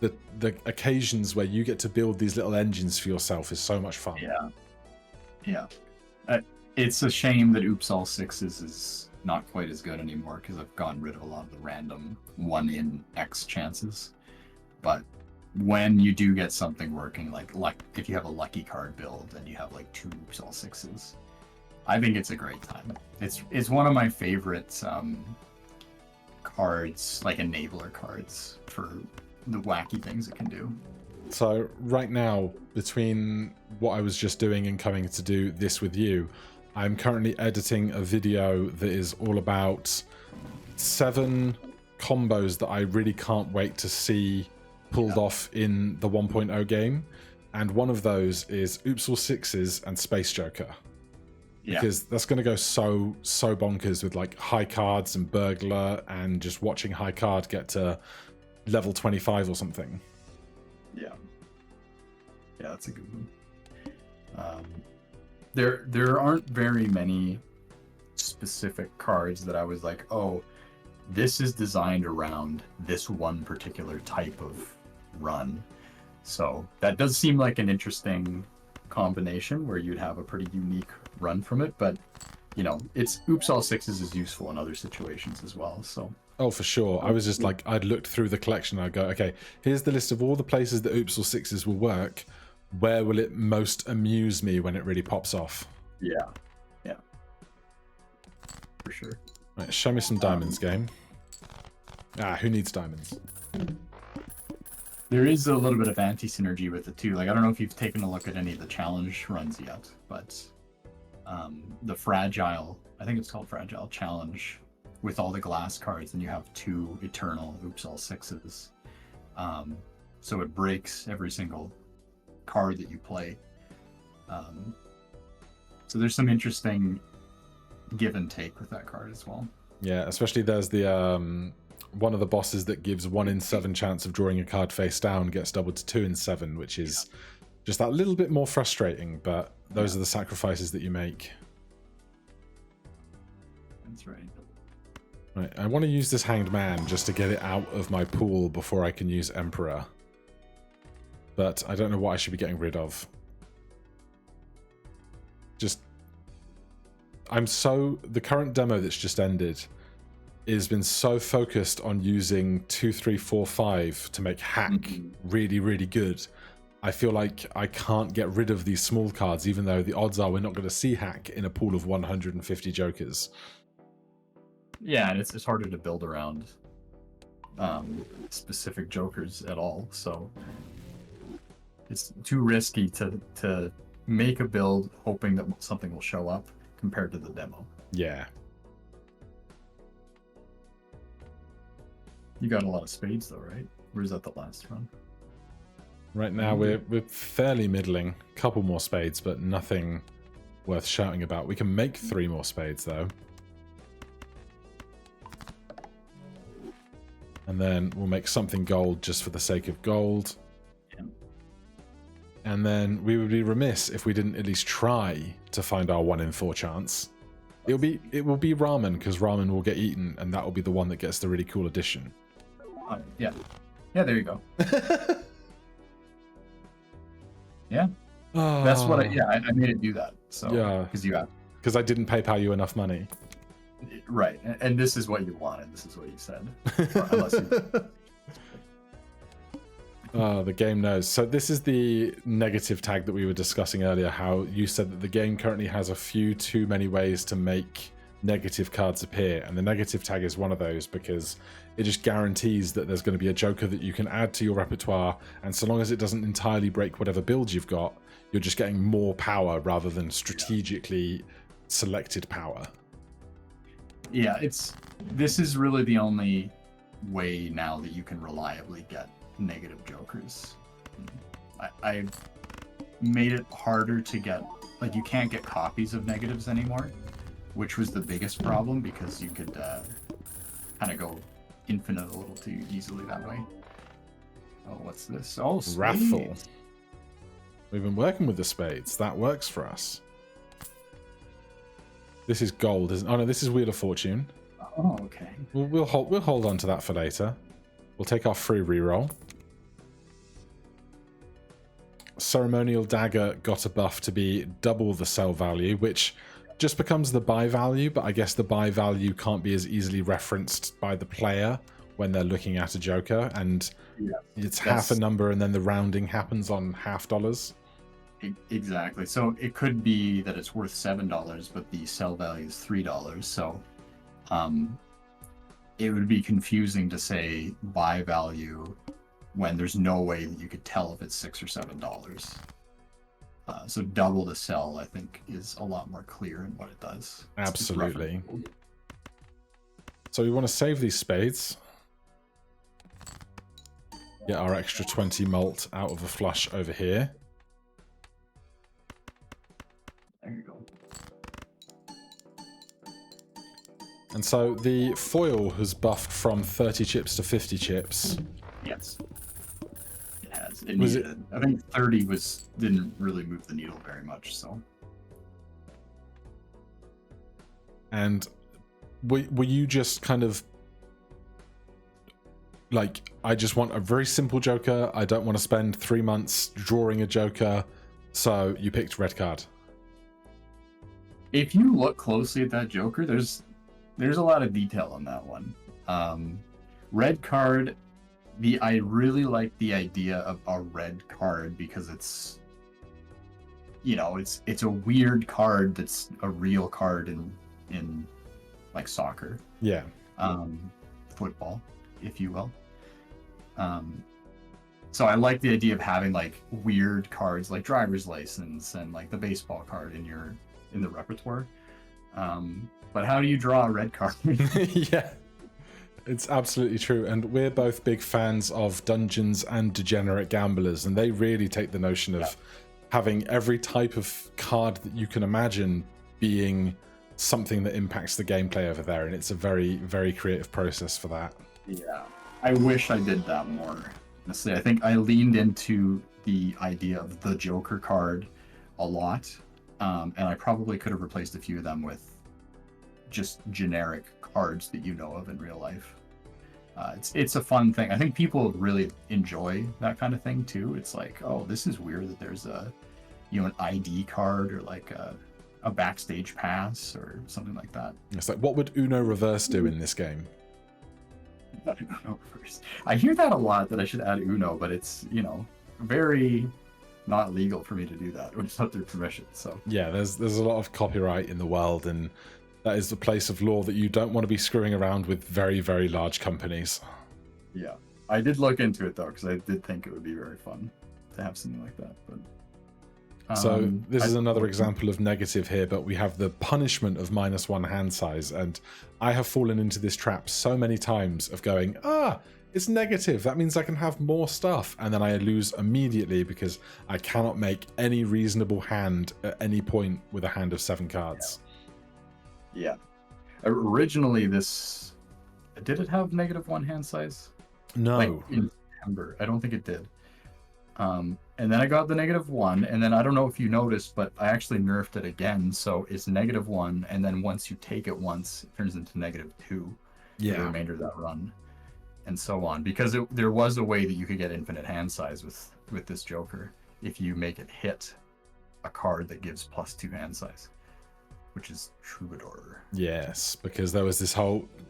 the occasions where you get to build these little engines for yourself is so much fun. Yeah. It's a shame that oops all sixes is not quite as good anymore, because I've gotten rid of a lot of the random 1 in X chances. But when you do get something working, like if you have a lucky card build and you have like 2 oops all sixes, I think it's a great time. It's one of my favorite cards, like enabler cards for the wacky things it can do. So right now, between what I was just doing and coming to do this with you, I'm currently editing a video that is all about 7 combos that I really can't wait to see pulled off in the 1.0 game. And one of those is oops all sixes and Space Joker. Because that's going to go so bonkers with like high cards and burglar, and just watching high card get to level 25 or something. Yeah, that's a good one. There aren't very many specific cards that I was like, oh, this is designed around this one particular type of run. So that does seem like an interesting combination where you'd have a pretty unique run from it. But, you know, it's oops all sixes is useful in other situations as well. So. Oh, for sure. I was just like, I'd looked through the collection and I'd go, okay, here's the list of all the places that oops all sixes will work. Where will it most amuse me when it really pops off? Yeah. For sure. Right, show me some diamonds, game. Who needs diamonds? There is a little bit of anti-synergy with it too. Like, I don't know if you've taken a look at any of the challenge runs yet, but the fragile, I think it's called fragile challenge, with all the glass cards, and you have 2 eternal oops all sixes. So it breaks every single card that you play. So there's some interesting give and take with that card as well. Yeah, especially there's the one of the bosses that gives 1 in 7 chance of drawing a card face down gets doubled to 2 in 7, which is just that little bit more frustrating, but those are the sacrifices that you make. That's right. Right, I want to use this Hanged Man just to get it out of my pool before I can use Emperor. But I don't know what I should be getting rid of. The current demo that's just ended has been so focused on using 2, 3, 4, 5 to make hack really, really good. I feel like I can't get rid of these small cards, even though the odds are we're not going to see hack in a pool of 150 jokers. Yeah, and it's harder to build around specific jokers at all, so it's too risky to make a build hoping that something will show up compared to the demo. Yeah. You got a lot of spades though, right? Or is that the last run? Right now we're fairly middling. Couple more spades, but nothing worth shouting about. We can make 3 more spades though. And then we'll make something gold just for the sake of gold. Yeah. And then we would be remiss if we didn't at least try to find our 1 in 4 chance. It will be ramen, because ramen will get eaten, and that will be the one that gets the really cool addition. Yeah, there you go. Yeah, that's what I made it do that. So yeah, because I didn't PayPal you enough money. Right, and this is what you wanted. This is what you said. Unless you... The game knows. So this is the negative tag that we were discussing earlier, how you said that the game currently has a few too many ways to make negative cards appear, and the negative tag is one of those, because it just guarantees that there's going to be a joker that you can add to your repertoire, and so long as it doesn't entirely break whatever build you've got, you're just getting more power rather than strategically selected power. Yeah, this is really the only way now that you can reliably get negative jokers. I made it harder to get, like, you can't get copies of negatives anymore, which was the biggest problem because you could kind of go infinite a little too easily that way. Oh, what's this? Oh, Raffle. spades. We've been working with the spades. That works for us. This is gold, isn't? Oh no, this is Wheel of Fortune. Oh, okay. We'll hold on to that for later. We'll take our free reroll. Ceremonial Dagger got a buff to be double the sell value, which just becomes the buy value, but I guess the buy value can't be as easily referenced by the player when they're looking at a joker, and it's half a number and then the rounding happens on $half. Exactly. So it could be that it's worth $7, but the sell value is $3. So it would be confusing to say buy value when there's no way that you could tell if it's $6 or $7. So double the sell, I think, is a lot more clear in what it does. Absolutely. So we want to save these spades. Get our extra 20 mult out of a flush over here. There you go. And so the foil has buffed from 30 chips to 50 chips. Yes. It has. I think 30 didn't really move the needle very much, so. And were you just kind of like, I just want a very simple joker, I don't want to spend 3 months drawing a joker, so you picked red card? If you look closely at that joker, there's a lot of detail on that one. Red card, I really like the idea of a red card because it's, you know, it's a weird card that's a real card in like soccer. Yeah. Football, if you will. So I like the idea of having like weird cards like driver's license and like the baseball card in the repertoire. But how do you draw a red card? Yeah, it's absolutely true. And we're both big fans of Dungeons and Degenerate Gamblers, and they really take the notion of having every type of card that you can imagine being something that impacts the gameplay over there, and it's a very, very creative process for that. Yeah, I wish I did that more. Honestly, I think I leaned into the idea of the Joker card a lot, and I probably could have replaced a few of them with just generic cards that you know of in real life. It's a fun thing. I think people really enjoy that kind of thing too. It's like, oh, this is weird that there's an ID card or like a backstage pass or something like that. It's like, what would Uno Reverse do in this game? I don't know first. I hear that a lot, that I should add Uno, but it's, very not legal for me to do that without their permission. So yeah, there's a lot of copyright in the world, and that is the place of law that you don't want to be screwing around with very, very large companies. Yeah, I did look into it though, because I did think it would be very fun to have something like that. But so this is another example of negative here, but we have the punishment of -1 hand size, and I have fallen into this trap so many times of going, it's negative, that means I can have more stuff, and then I lose immediately because I cannot make any reasonable hand at any point with a hand of 7 cards. Yeah. Originally, did it have -1 hand size? No. Like in September, I don't think it did. And then I got the -1, and then I don't know if you noticed, but I actually nerfed it again, so it's -1, and then once you take it once, it turns into -2 for the remainder of that run, and so on. Because there was a way that you could get infinite hand size with this Joker if you make it hit a card that gives +2 hand size, which is Troubadour. Yes, because there was this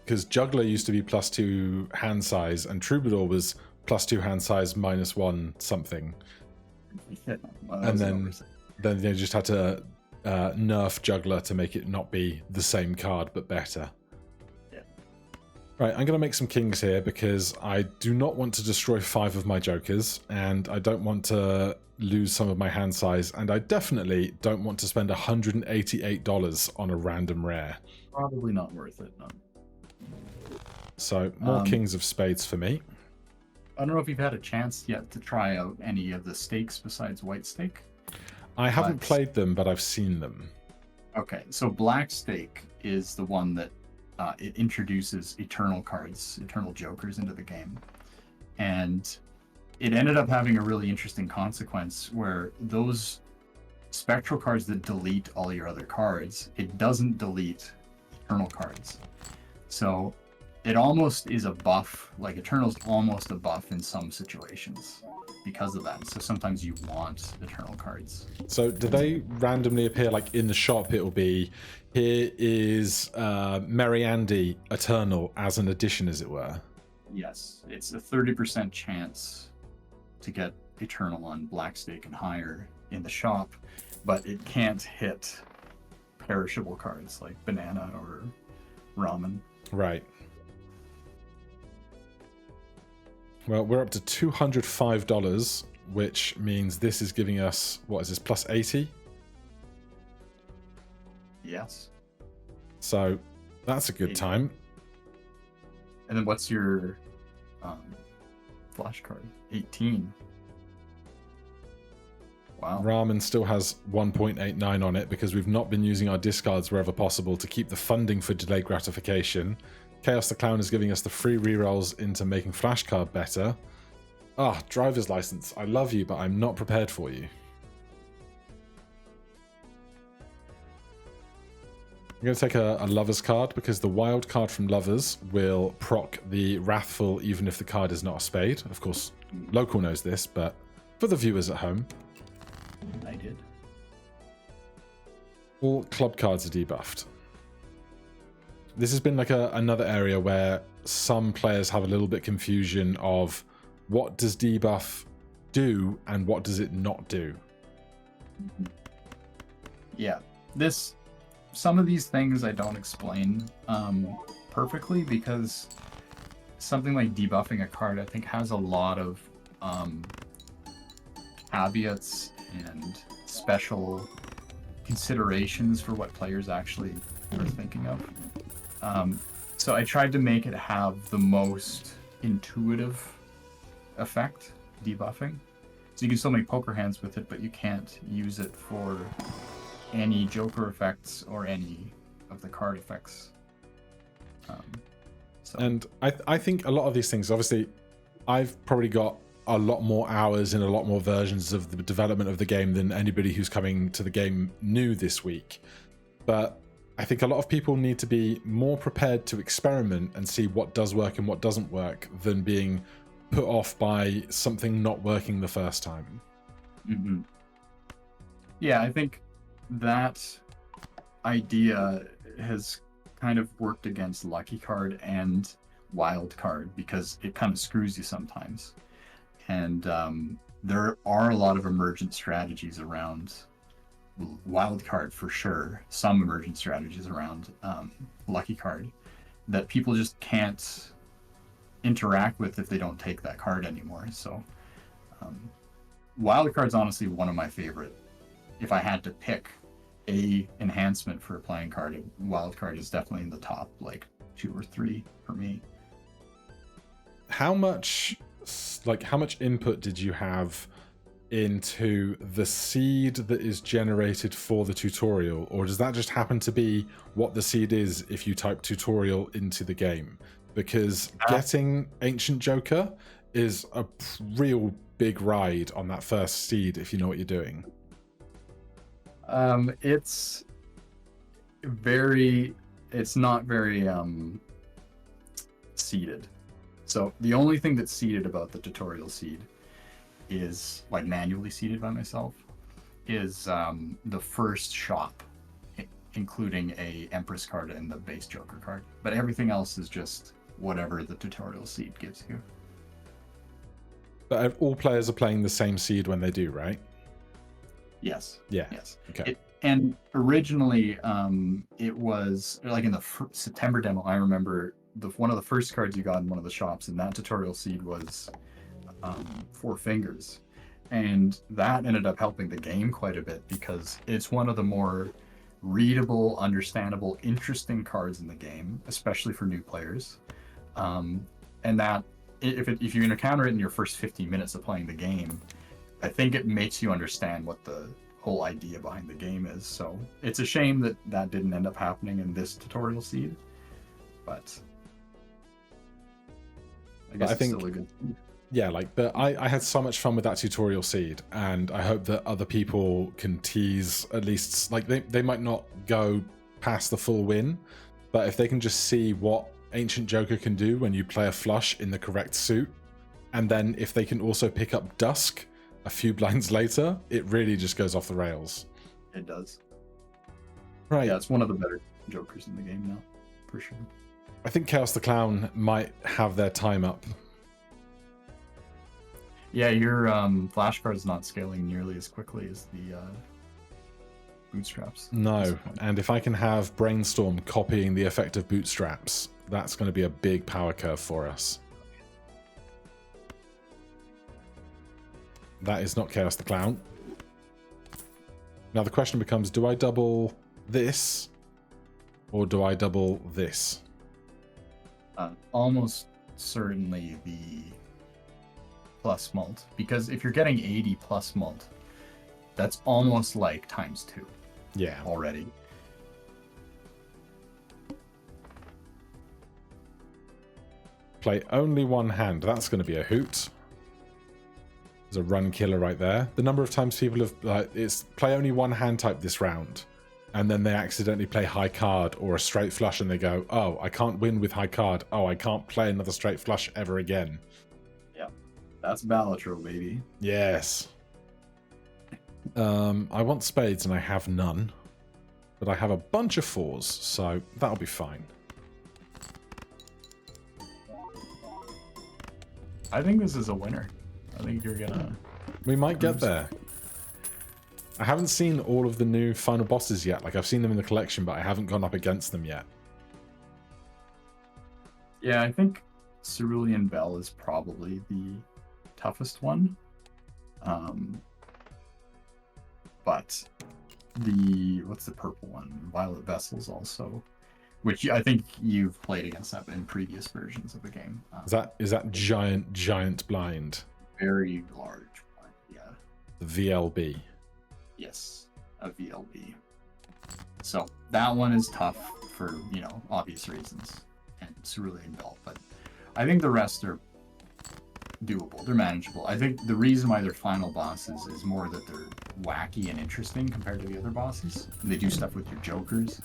because Juggler used to be +2 hand size, and Troubadour was +2 hand size -1 something. Yeah, and then they just had to nerf Juggler to make it not be the same card but better. Yeah. Right, I'm going to make some kings here because I do not want to destroy 5 of my jokers, and I don't want to lose some of my hand size, and I definitely don't want to spend $188 on a random rare. Probably not worth it, no. So more Kings of Spades for me. I don't know if you've had a chance yet to try out any of the stakes besides white stake. I haven't played them, but I've seen them. Okay, so black stake is the one that it introduces eternal cards, eternal jokers into the game. And it ended up having a really interesting consequence where those spectral cards that delete all your other cards, it doesn't delete eternal cards. So it almost is a buff, like Eternal's almost a buff in some situations because of that. So sometimes you want Eternal cards. So do they randomly appear, like in the shop? It will be, here is Merry Andy Eternal as an addition, as it were? Yes, it's a 30% chance to get Eternal on black stake and higher in the shop, but it can't hit perishable cards like banana or ramen. Right. Well, we're up to $205, which means this is giving us, what is this, plus 80? Yes. So that's a good time. And then what's your flash card? 18. Wow. Ramen still has 1.89 on it because we've not been using our discards wherever possible to keep the funding for delayed gratification. Chaos the Clown is giving us the free rerolls into making flashcard better. Driver's license. I love you, but I'm not prepared for you. I'm going to take a Lover's card because the wild card from Lovers will proc the Wrathful even if the card is not a spade. Of course, Local knows this, but for the viewers at home. I did. All club cards are debuffed. This has been like another area where some players have a little bit confusion of what does debuff do and what does it not do. Yeah, some of these things I don't explain perfectly because something like debuffing a card I think has a lot of caveats and special considerations for what players actually are thinking of. So I tried to make it have the most intuitive effect, debuffing. So you can still make poker hands with it, but you can't use it for any Joker effects or any of the card effects. And I think a lot of these things, obviously, I've probably got a lot more hours in a lot more versions of the development of the game than anybody who's coming to the game new this week. But I think a lot of people need to be more prepared to experiment and see what does work and what doesn't work than being put off by something not working the first time. Mm-hmm. Yeah, I think that idea has kind of worked against Lucky Card and Wild Card because it kind of screws you sometimes. And there are a lot of emergent strategies around Wild Card for sure, some emergent strategies around Lucky Card that people just can't interact with if they don't take that card anymore. So Wild Card's honestly one of my favorite. If I had to pick a enhancement for a playing card, Wild Card is definitely in the top, like 2 or 3 for me. How much input did you have into the seed that is generated for the tutorial, or does that just happen to be what the seed is if you type tutorial into the game? Because getting Ancient Joker is a real big ride on that first seed if you know what you're doing. It's not very seeded. So the only thing that's seeded about the tutorial seed is, like, manually seeded by myself, is the first shop, including a Empress card and the base Joker card. But everything else is just whatever the tutorial seed gives you. But all players are playing the same seed when they do, right? Yes. Yeah. Yes. Okay. And originally, it was like in the September demo. I remember one of the first cards you got in one of the shops, and that tutorial seed was 4 Fingers, and that ended up helping the game quite a bit because it's one of the more readable, understandable, interesting cards in the game, especially for new players. And that if you encounter it in your first 15 minutes of playing the game, I think it makes you understand what the whole idea behind the game is. So it's a shame that that didn't end up happening in this tutorial seed, but I guess it's still a good seed. Yeah, like I had so much fun with that tutorial seed, and I hope that other people can tease at least, like they might not go past the full win, but if they can just see what Ancient Joker can do when you play a flush in the correct suit, and then if they can also pick up Dusk a few blinds later, it really just goes off the rails. It does. Right. Yeah, it's one of the better Jokers in the game now, for sure. I think Chaos the Clown might have their time up. Yeah, your flashcard's not scaling nearly as quickly as the bootstraps. No, and if I can have Brainstorm copying the effect of bootstraps, that's going to be a big power curve for us. That is not Chaos the Clown. Now the question becomes, do I double this or do I double this? Almost certainly the plus mult, because if you're getting 80 plus mult, that's almost like times 2. Yeah. Already. Play only one hand. That's going to be a hoot. There's a run killer right there. The number of times people have it's play only one hand type this round, and then they accidentally play high card or a straight flush, and they go, "Oh, I can't win with high card. Oh, I can't play another straight flush ever again." Yeah, that's Balatro, baby. Yes. I want spades and I have none, but I have a bunch of 4s, so that'll be fine. I think this is a winner. I think you're gonna... We might get there. I haven't seen all of the new final bosses yet. Like, I've seen them in the collection, but I haven't gone up against them yet. Yeah, I think Cerulean Bell is probably the toughest one. But what's the purple one? Violet Vessels also, which I think you've played against that in previous versions of the game. Is that giant blind? Very large blind, yeah. The VLB. Yes, a VLB. So that one is tough for, obvious reasons, and Cerulean Bell, but I think the rest are doable. They're manageable. I think the reason why they're final bosses is more that they're wacky and interesting compared to the other bosses. They do stuff with your jokers,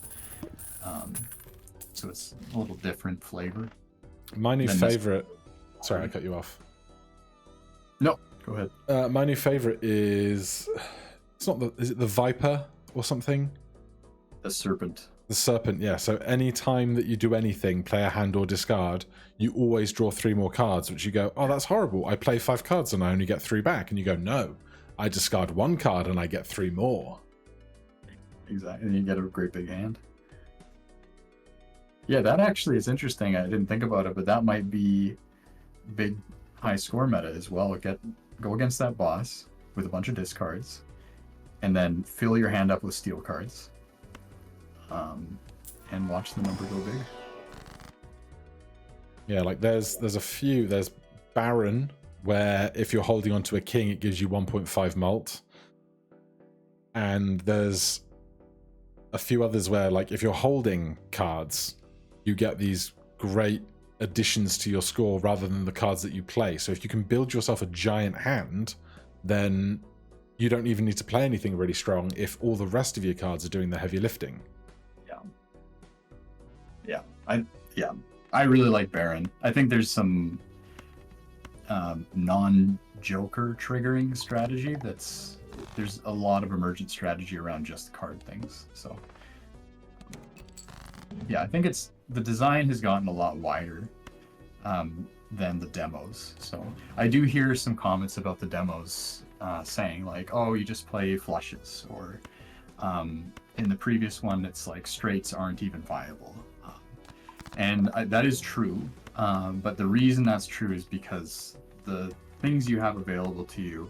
so it's a little different flavor. My new favorite. Sorry, I cut you off. No, go ahead. My new favorite is. It's not the. Is it the Viper or something? The Serpent. The Serpent, yeah. So any time that you do anything, play a hand or discard, you always draw 3 more cards, which you go, oh, that's horrible. I play 5 cards and I only get 3 back. And you go, no, I discard 1 card and I get 3 more. Exactly. And you get a great big hand. Yeah, that actually is interesting. I didn't think about it, but that might be big high score meta as well. Go against that boss with a bunch of discards, and then fill your hand up with steel cards. And watch the number go big. Yeah, like there's a few. There's Baron, where if you're holding onto a king, it gives you 1.5 mult. And there's a few others where, like, if you're holding cards, you get these great additions to your score rather than the cards that you play. So if you can build yourself a giant hand, then you don't even need to play anything really strong if all the rest of your cards are doing the heavy lifting. I really like Baron. I think there's some non-Joker triggering strategy there's a lot of emergent strategy around just card things. So yeah, I think the design has gotten a lot wider than the demos. So I do hear some comments about the demos saying like, oh, you just play flushes, or in the previous one it's like straights aren't even viable. And that is true, but the reason that's true is because the things you have available to you,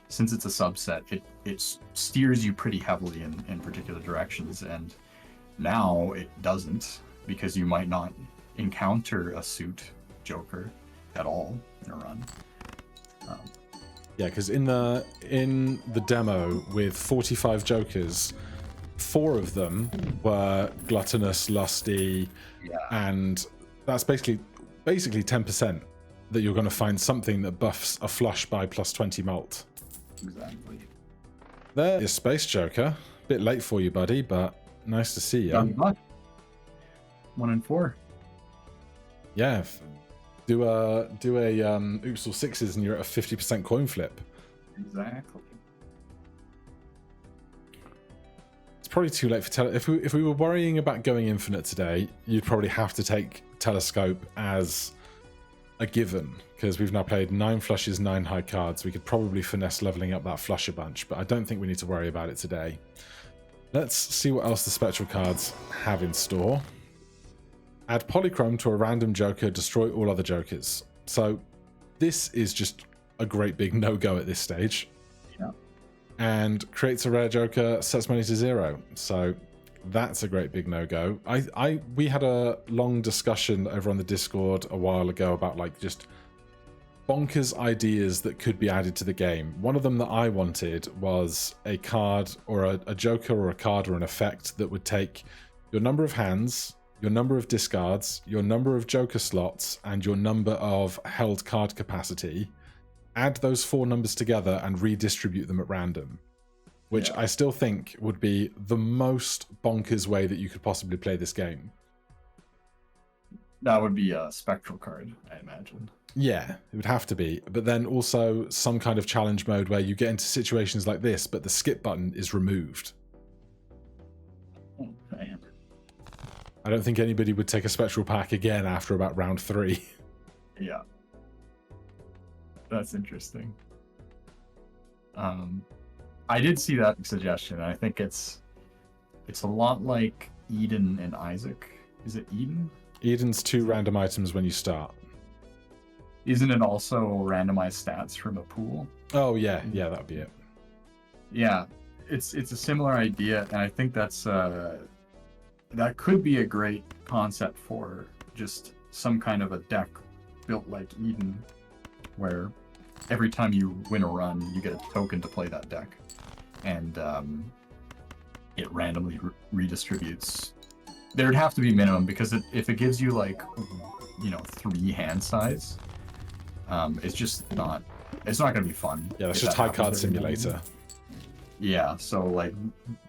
since it's a subset, it steers you pretty heavily in particular directions, and now it doesn't, because you might not encounter a suit Joker at all in a run. Yeah, because in the demo with 45 Jokers, 4 of them were gluttonous, lusty, and that's basically 10% that you're going to find something that buffs a flush by +20 mult. Exactly. There is Space Joker. Bit late for you, buddy, but nice to see you. 1 in 4. Yeah, do a oops or sixes and you're at a 50% coin flip. Exactly. It's probably too late for if we were worrying about going infinite today, you'd probably have to take Telescope as a given, because we've now played 9 flushes, 9 high cards. We could probably finesse leveling up that flush a bunch, but I don't think we need to worry about it today. Let's see what else the spectral cards have in store. Add Polychrome to a random Joker, destroy all other Jokers. So this is just a great big no-go at this stage. Yeah. And creates a rare Joker, sets money to 0. So that's a great big no-go. We had a long discussion over on the Discord a while ago about like just bonkers ideas that could be added to the game. One of them that I wanted was a card or a Joker or a card or an effect that would take your number of hands, your number of discards, your number of Joker slots, and your number of held card capacity, add those 4 numbers together and redistribute them at random. Which I still think would be the most bonkers way that you could possibly play this game. That would be a spectral card, I imagine. Yeah, it would have to be. But then also some kind of challenge mode where you get into situations like this, but the skip button is removed. Oh, man. I don't think anybody would take a spectral pack again after about round 3. Yeah. That's interesting. I did see that suggestion. I think it's a lot like Eden and Isaac. Is it Eden? Eden's 2 random items when you start. Isn't it also randomized stats from a pool? Oh yeah, that'd be it. Yeah, it's a similar idea, and I think that's that could be a great concept for just some kind of a deck built like Eden, where every time you win a run, you get a token to play that deck, and it randomly redistributes. There'd have to be minimum, because if it gives you like 3 hand size, it's just not. It's not going to be fun. Yeah, that's just high card simulator. Yeah, so like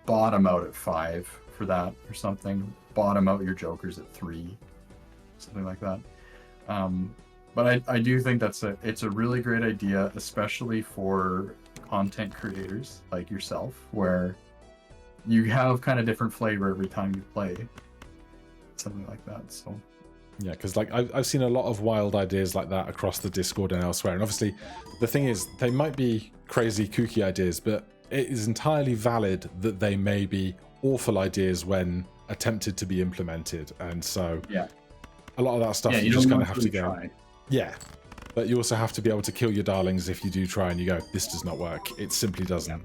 bottom out at 5 for that or something. Bottom out your Jokers at 3, something like that. But I do think it's a really great idea, especially for content creators like yourself, where you have kind of different flavor every time you play, something like that. So yeah, because like I've seen a lot of wild ideas like that across the Discord and elsewhere, and obviously the thing is they might be crazy kooky ideas, but it is entirely valid that they may be awful ideas when attempted to be implemented. And so a lot of that stuff you just kind of have to go try. Yeah, but you also have to be able to kill your darlings if you do try and you go, this does not work. It simply doesn't.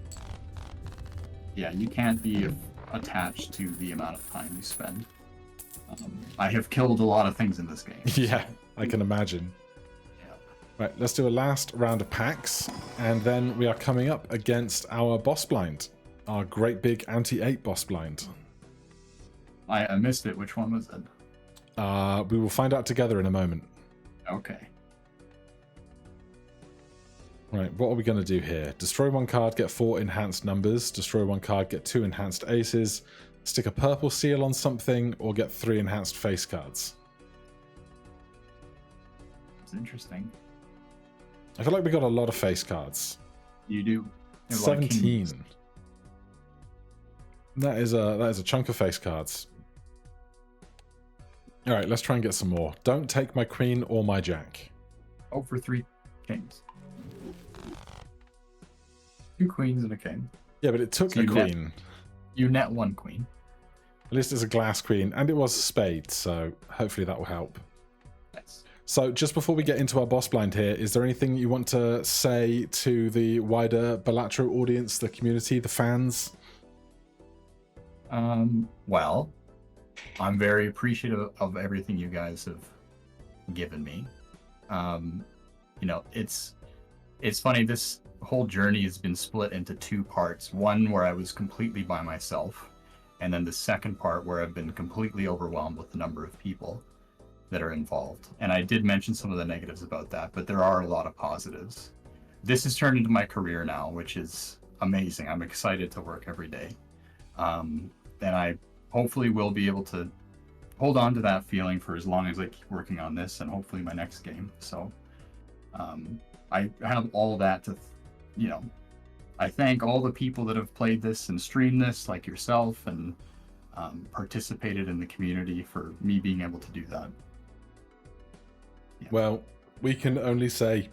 Yeah, you can't be attached to the amount of time you spend. I have killed a lot of things in this game. Yeah, I can imagine. Yeah. Right, let's do a last round of packs, and then we are coming up against our boss blind, our great big anti-8 boss blind. I missed it. Which one was it? We will find out together in a moment. Okay. Right, what are we going to do here? Destroy 1 card, get 4 enhanced numbers. Destroy 1 card, get 2 enhanced aces. Stick a purple seal on something, or get 3 enhanced face cards. It's interesting. I feel like we got a lot of face cards. You do. 17. That is a chunk of face cards. All right, let's try and get some more. Don't take my queen or my jack. Oh, for 3 kings. 2 queens and a king. Yeah, but it took a queen. You net 1 queen. At least it's a glass queen, and it was a spade, so hopefully that will help. Yes. So just before we get into our boss blind here, is there anything you want to say to the wider Balatro audience, the community, the fans? Well, I'm very appreciative of everything you guys have given me. You know, it's funny. This whole journey has been split into two parts. One where I was completely by myself, and then the second part where I've been completely overwhelmed with the number of people that are involved. And I did mention some of the negatives about that, but there are a lot of positives. This has turned into my career now, which is amazing. I'm excited to work every day. And I hopefully will be able to hold on to that feeling for as long as I keep working on this and hopefully my next game. So I have all that to, you know, I thank all the people that have played this and streamed this, like yourself, and participated in the community for me being able to do that. Yeah. Well, we can only say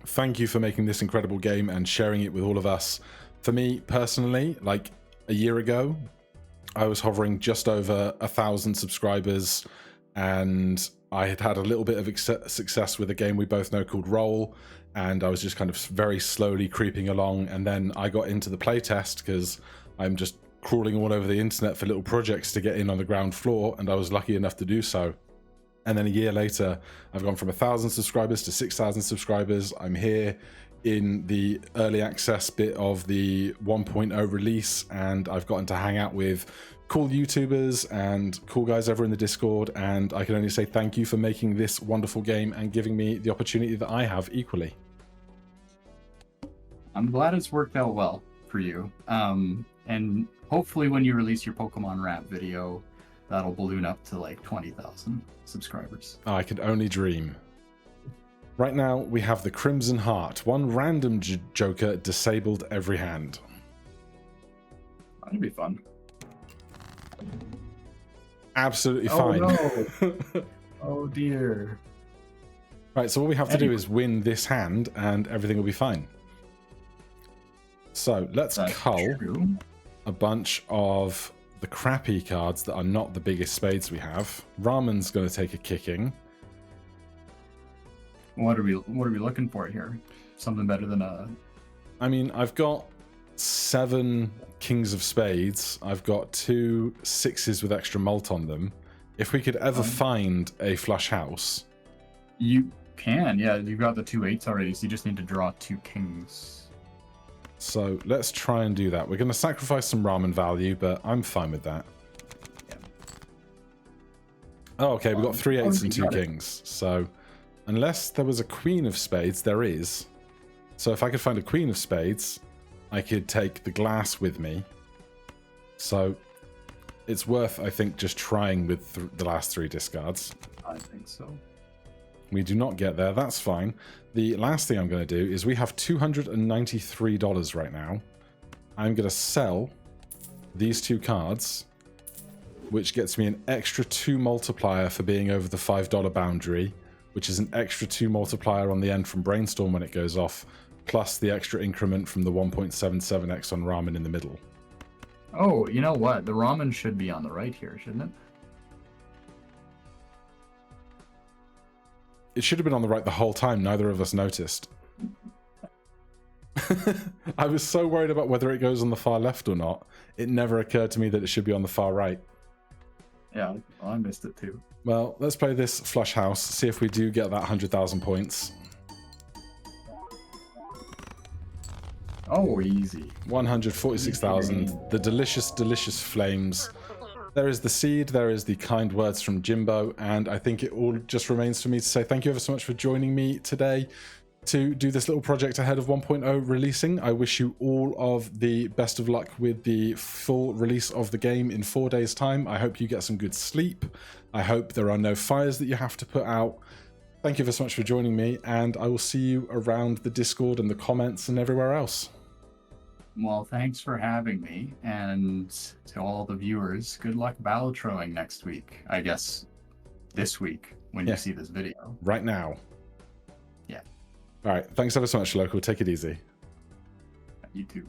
thank you for making this incredible game and sharing it with all of us. For me personally, like a year ago, I was hovering just over 1,000 subscribers, and I had had a little bit of success with a game we both know called Roll, and I was just kind of very slowly creeping along, and then I got into the playtest because I'm just crawling all over the internet for little projects to get in on the ground floor, and I was lucky enough to do so. And then a year later, I've gone from 1,000 subscribers to 6,000 subscribers. I'm here in the early access bit of the 1.0 release, and I've gotten to hang out with cool YouTubers and cool guys over in the Discord, and I can only say thank you for making this wonderful game and giving me the opportunity that I have equally. I'm glad it's worked out well for you. And hopefully when you release your Pokemon rap video, that'll balloon up to like 20,000 subscribers. I could only dream. Right now, we have the Crimson Heart. One random Joker disabled every hand. That'd be fun. Absolutely fine. Oh, no. Oh, dear. Right, so what we have to do is win this hand, and everything will be fine. So let's cull a bunch of the crappy cards that are not the biggest spades we have. Ramen's going to take a kicking. What are we looking for here? Something better than a... I mean, I've got 7 kings of spades. I've got 2 6s with extra mult on them. If we could ever find a flush house... You can, yeah. You've got the 2 8s already, so you just need to draw 2 kings. So let's try and do that. We're going to sacrifice some ramen value, but I'm fine with that. Yeah. Oh, okay. We've got 3 8s and 2 kings. So unless there was a queen of spades, there is. So if I could find a queen of spades, I could take the glass with me. So it's worth, I think, just trying with the last 3 discards. I think so. We do not get there. That's fine. The last thing I'm going to do is we have $293 right now. I'm going to sell these 2 cards, which gets me an extra 2 multiplier for being over the $5 boundary, which is an extra 2 multiplier on the end from Brainstorm when it goes off, plus the extra increment from the 1.77x on Ramen in the middle. Oh, you know what? The Ramen should be on the right here, shouldn't it? It should have been on the right the whole time. Neither of us noticed. I was so worried about whether it goes on the far left or not. It never occurred to me that it should be on the far right. Yeah, well, I missed it too. Well, let's play this flush house, see if we do get that 100,000 points. Oh, easy. 146,000. The delicious, delicious flames. There is the seed, there is the kind words from Jimbo, and I think it all just remains for me to say thank you ever so much for joining me today to do this little project ahead of 1.0 releasing. I wish you all of the best of luck with the full release of the game in 4 days' time. I hope you get some good sleep. I hope there are no fires that you have to put out. Thank you ever so much for joining me, and I will see you around the Discord and the comments and everywhere else. Well, thanks for having me, and to all the viewers, good luck Balatroing next week. I guess this week when you see this video. Right now. Yeah. All right. Thanks ever so much, Local. Take it easy. You too.